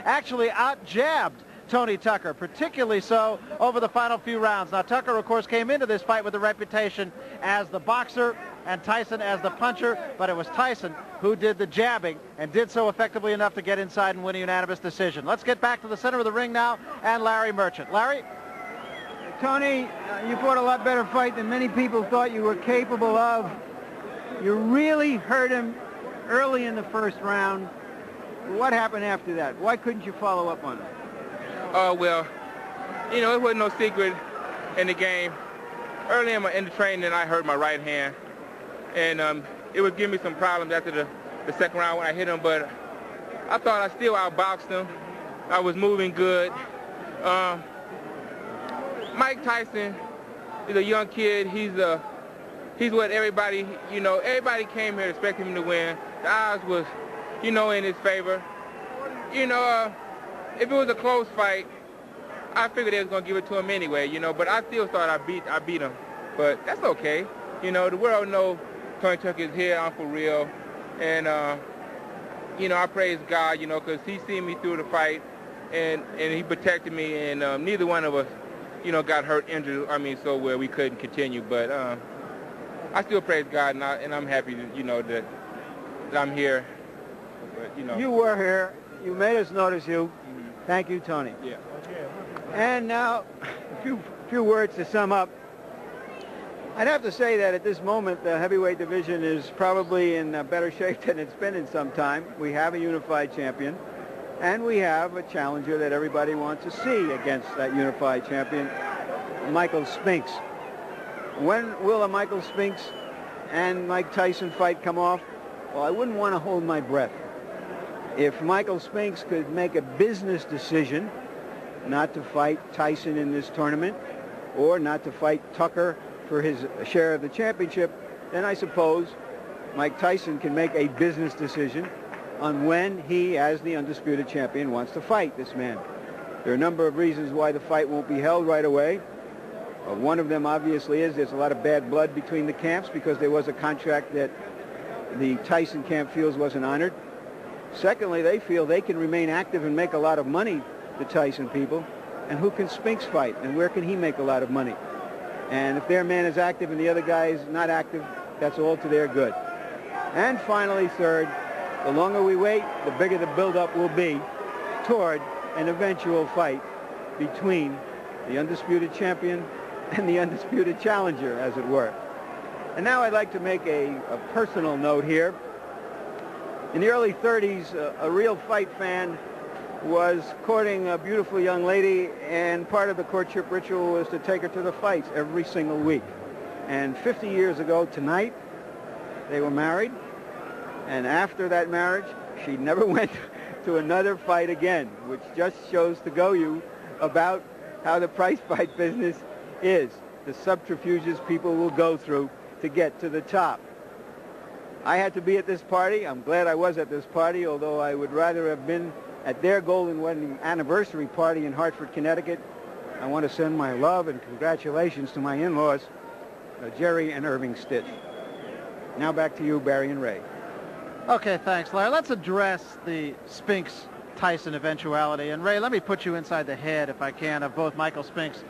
actually out-jabbed Tony Tucker, particularly so over the final few rounds. Now, Tucker, of course, came into this fight with a reputation as the boxer and Tyson as the puncher, but it was Tyson who did the jabbing and did so effectively enough to get inside and win a unanimous decision. Let's get back to the center of the ring now and Larry Merchant. Larry? Tony, you fought a lot better fight than many people thought you were capable of. You really hurt him early in the first round. What happened after that? Why couldn't you follow up on it? Well, you know, it wasn't no secret in the game. Early in the training, I hurt my right hand. And it was giving me some problems after the second round when I hit him, but I thought I still outboxed him. I was moving good. Mike Tyson is a young kid. He's what everybody, you know, everybody came here expecting him to win. The odds was, you know, in his favor. You know, if it was a close fight, I figured they was going to give it to him anyway, you know, but I still thought I beat him. But that's okay. You know, the world knows Tony Tucker is here, I'm for real. And, you know, I praise God, you know, because he seen me through the fight and he protected me, and neither one of us, you know, got hurt, injured, so where we couldn't continue. But I still praise God, and I'm happy, you know, that I'm here. But, you know. You were here. You made us notice you. Thank you, Tony. Yeah. And now, a few words to sum up. I'd have to say that at this moment, the heavyweight division is probably in better shape than it's been in some time. We have a unified champion, and we have a challenger that everybody wants to see against that unified champion, Michael Spinks. When will a Michael Spinks and Mike Tyson fight come off, well, I wouldn't want to hold my breath. If Michael Spinks could make a business decision not to fight Tyson in this tournament or not to fight Tucker for his share of the championship, then I suppose Mike Tyson can make a business decision on when he, as the undisputed champion, wants to fight this man. There are a number of reasons why the fight won't be held right away. One of them obviously is there's a lot of bad blood between the camps because there was a contract that the Tyson camp feels wasn't honored. Secondly, they feel they can remain active and make a lot of money, the Tyson people. And who can Spinks fight? And where can he make a lot of money? And if their man is active and the other guy is not active, that's all to their good. And finally, third, the longer we wait, the bigger the buildup will be toward an eventual fight between the undisputed champion and the undisputed challenger, as it were. And now I'd like to make a personal note here. In the early 30s, a real fight fan was courting a beautiful young lady, and part of the courtship ritual was to take her to the fights every single week. And 50 years ago tonight, they were married, and after that marriage, she never went to another fight again, which just shows to go you about how the prize fight business is, the subterfuges people will go through to get to the top. I had to be at this party. I'm glad I was at this party, although I would rather have been at their golden wedding anniversary party in Hartford, Connecticut. I want to send my love and congratulations to my in-laws, Jerry and Irving Stitch. Now back to you, Barry and Ray. Okay, thanks, Larry. Let's address the Spinks-Tyson eventuality. And Ray, let me put you inside the head, if I can, of both Michael Spinks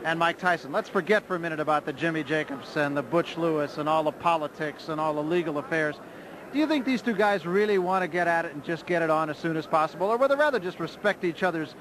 and Mike Tyson. Let's forget for a minute about the Jimmy Jacobs and the Butch Lewis and all the politics and all the legal affairs. Do you think these two guys really want to get at it and just get it on as soon as possible, or would they rather just respect each other's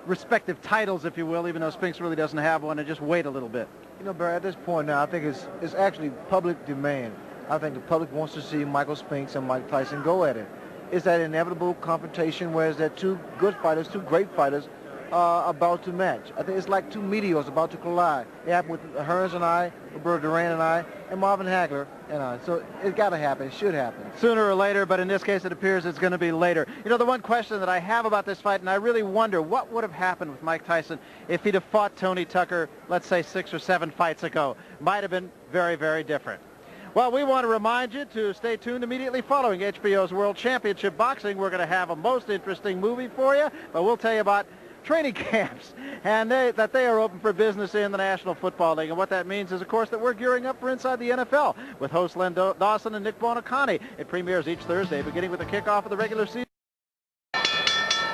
respective titles, if you will, even though Spinks really doesn't have one, and just wait a little bit? You know, Barry, at this point now, I think it's actually public demand. I think the public wants to see Michael Spinks and Mike Tyson go at it. It's that inevitable confrontation where it's that two good fighters, two great fighters, about to match. I think it's like two meteors about to collide. It happened with Hearns and I, Roberto Duran and I, and Marvin Hagler and I. So it's got to happen. It should happen. Sooner or later, but in this case it appears it's going to be later. You know, the one question that I have about this fight, and I really wonder what would have happened with Mike Tyson if he'd have fought Tony Tucker, let's say 6 or 7 fights ago. Might have been very, very different. Well, we want to remind you to stay tuned immediately following HBO's World Championship Boxing. We're going to have a most interesting movie for you, but we'll tell you about training camps and that they are open for business in the National Football League. And what that means is, of course, that we're gearing up for Inside the NFL with hosts Len Dawson and Nick Bonacani. It premieres each Thursday, beginning with the kickoff of the regular season.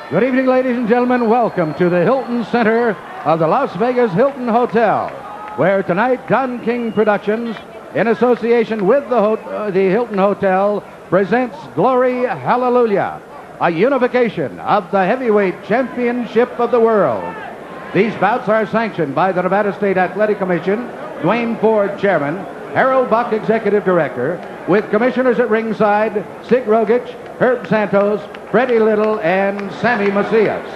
Good evening, ladies and gentlemen. Welcome to the Hilton Center of the Las Vegas Hilton Hotel, where tonight Don King Productions, in association with the Hilton Hotel, presents Glory Hallelujah, a unification of the heavyweight championship of the world. These bouts are sanctioned by the Nevada State Athletic Commission, Dwayne Ford, Chairman, Harold Buck, Executive Director, with commissioners at ringside, Sig Rogich, Herb Santos, Freddie Little, and Sammy Macias.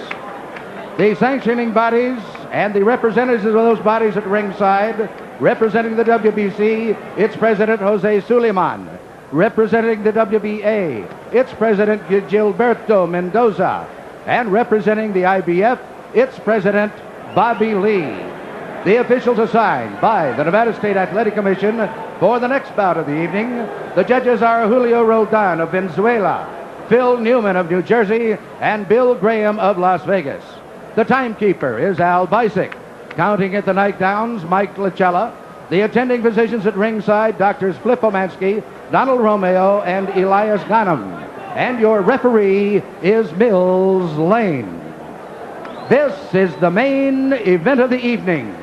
The sanctioning bodies and the representatives of those bodies at ringside, representing the WBC, its president, Jose Suleiman. Representing the WBA, its president, Gilberto Mendoza. And representing the IBF, its president, Bobby Lee. The officials assigned by the Nevada State Athletic Commission for the next bout of the evening. The judges are Julio Roldan of Venezuela, Phil Newman of New Jersey, and Bill Graham of Las Vegas. The timekeeper is Al Bisick. Counting at the nightdowns, Mike Lachella. The attending physicians at ringside, Doctors Flip Omansky, Donald Romeo, and Elias Ghanem. And your referee is Mills Lane. This is the main event of the evening.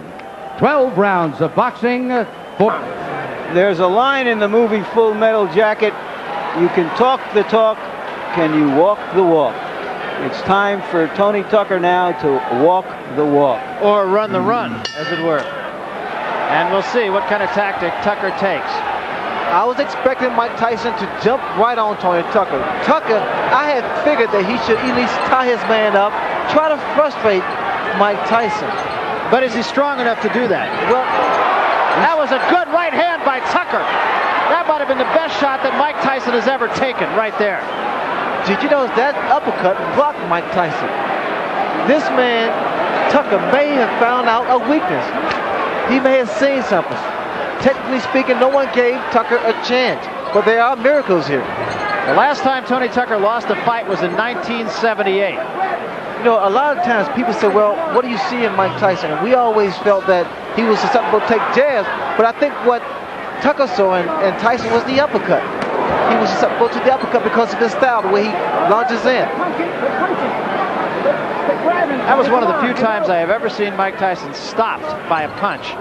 12 rounds of boxing for... There's a line in the movie Full Metal Jacket. You can talk the talk, can you walk the walk? It's time for Tony Tucker now to walk the walk. Or run the run, as it were. And we'll see what kind of tactic Tucker takes. I was expecting Mike Tyson to jump right on Tony Tucker. Tucker, I had figured that he should at least tie his man up, try to frustrate Mike Tyson. But is he strong enough to do that? Well, that was a good right hand by Tucker. That might have been the best shot that Mike Tyson has ever taken right there. Did you notice that uppercut blocked Mike Tyson? This man, Tucker, may have found out a weakness. He may have seen something. Technically speaking, no one gave Tucker a chance, but there are miracles here. The last time Tony Tucker lost a fight was in 1978. You know, a lot of times people say, well, what do you see in Mike Tyson? And we always felt that he was susceptible to take jabs, but I think what Tucker saw in Tyson was the uppercut. He was susceptible to the uppercut because of his style, the way he launches in. That was one of the few times I have ever seen Mike Tyson stopped by a punch.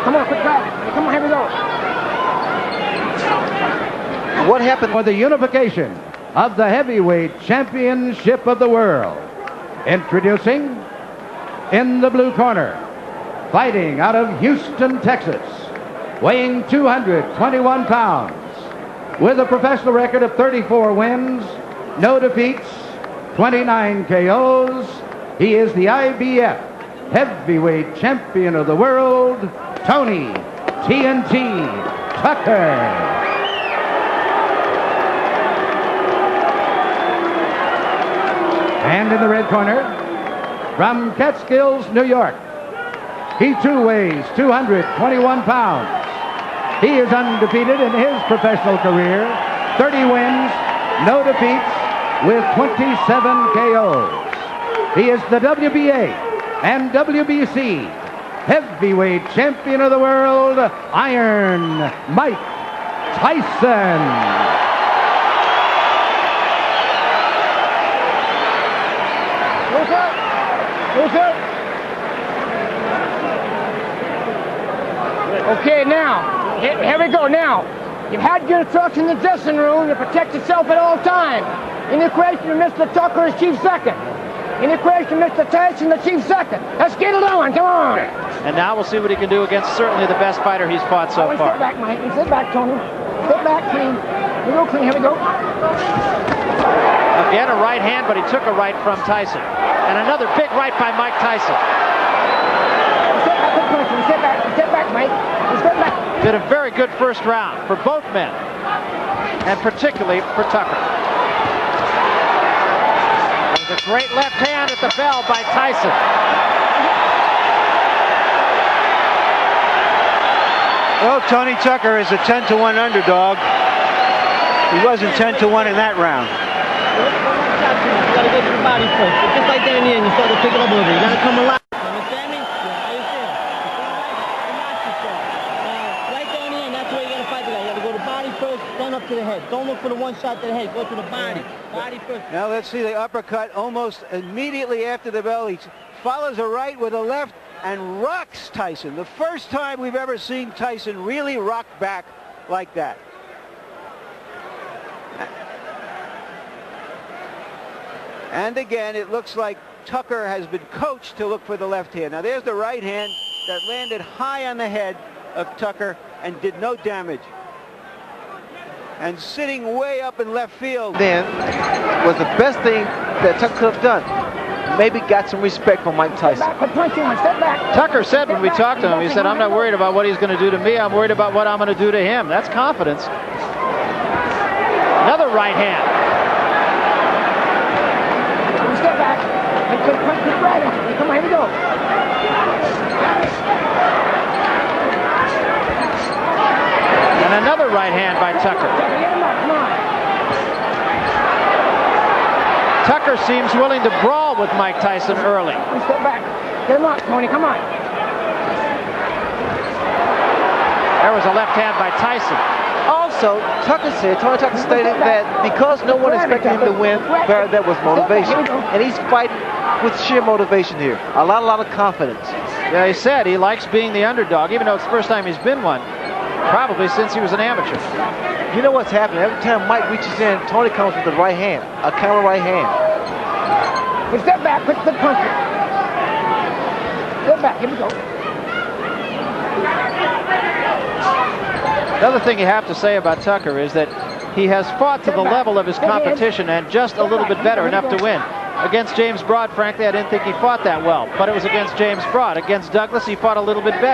Come on, quick grab. Come on, here we go. What happened for the unification of the heavyweight championship of the world? Introducing, in the blue corner, fighting out of Houston, Texas, weighing 221 pounds, with a professional record of 34 wins, no defeats, 29 KOs. He is the IBF Heavyweight Champion of the World, Tony TNT Tucker. And in the red corner, from Catskills, New York, he too weighs 221 pounds. He is undefeated in his professional career, 30 wins, no defeats, with 27 KOs. He is the WBA and WBC Heavyweight Champion of the World, Iron Mike Tyson. Okay, now, here we go. Now, you've had your instructions in the dressing room to protect yourself at all times. In the equation, Mr. Tucker is chief second. In the equation, Mr. Tyson, the chief second. Let's get it on. Come on. And now we'll see what he can do against certainly the best fighter he's fought so far. Sit back, Mike. Sit back, Tony. Sit back, clean. Here we go, clean. Here we go. Again, a right hand, but he took a right from Tyson. And another big right by Mike Tyson. Sit back, Mike. Sit back. Did a very good first round for both men, and particularly for Tucker. It was a great left hand at the bell by Tyson. Well, Tony Tucker is a 10-to-1 underdog. He wasn't 10-to-1 in that round. You gotta go to the body first. But just like that in the end, you start to pick it up a little bit. You gotta come alive. You understand me? Yeah, I understand. Right there in the end, that's where you gotta fight the guy. You gotta go to the body first, then up to the head. Don't look for the one shot to the head. Go to the body. Body first. Now let's see the uppercut almost immediately after the bell. He follows a right with a left and rocks Tyson. The first time we've ever seen Tyson really rock back like that. And again, it looks like Tucker has been coached to look for the left hand. Now there's the right hand that landed high on the head of Tucker and did no damage. And sitting way up in left field then was the best thing that Tucker could have done. Maybe got some respect from Mike Tyson. Tucker said when we talked to him, he said, I'm not worried about what he's going to do to me. I'm worried about what I'm going to do to him. That's confidence. Another right hand. Step back. Come on, here we go. And another right hand by Tucker. Tucker seems willing to brawl with Mike Tyson early. Step back. Get him up, Tony. Come on. There was a left hand by Tyson. Also, Tony Tucker stated that because no one expected him to win, that was motivation. And he's fighting with sheer motivation here. A lot of confidence. Yeah, he said he likes being the underdog, even though it's the first time he's been one. Probably since he was an amateur. You know what's happening? Every time Mike reaches in, Tony comes with the right hand, a counter right hand. Step back, quick punch. Step back, here we go. The other thing you have to say about Tucker is that he has fought to the level of his competition and just a little bit better, enough to win. Against James Broad, frankly, I didn't think he fought that well, but it was against James Broad. Against Douglas, he fought a little bit better.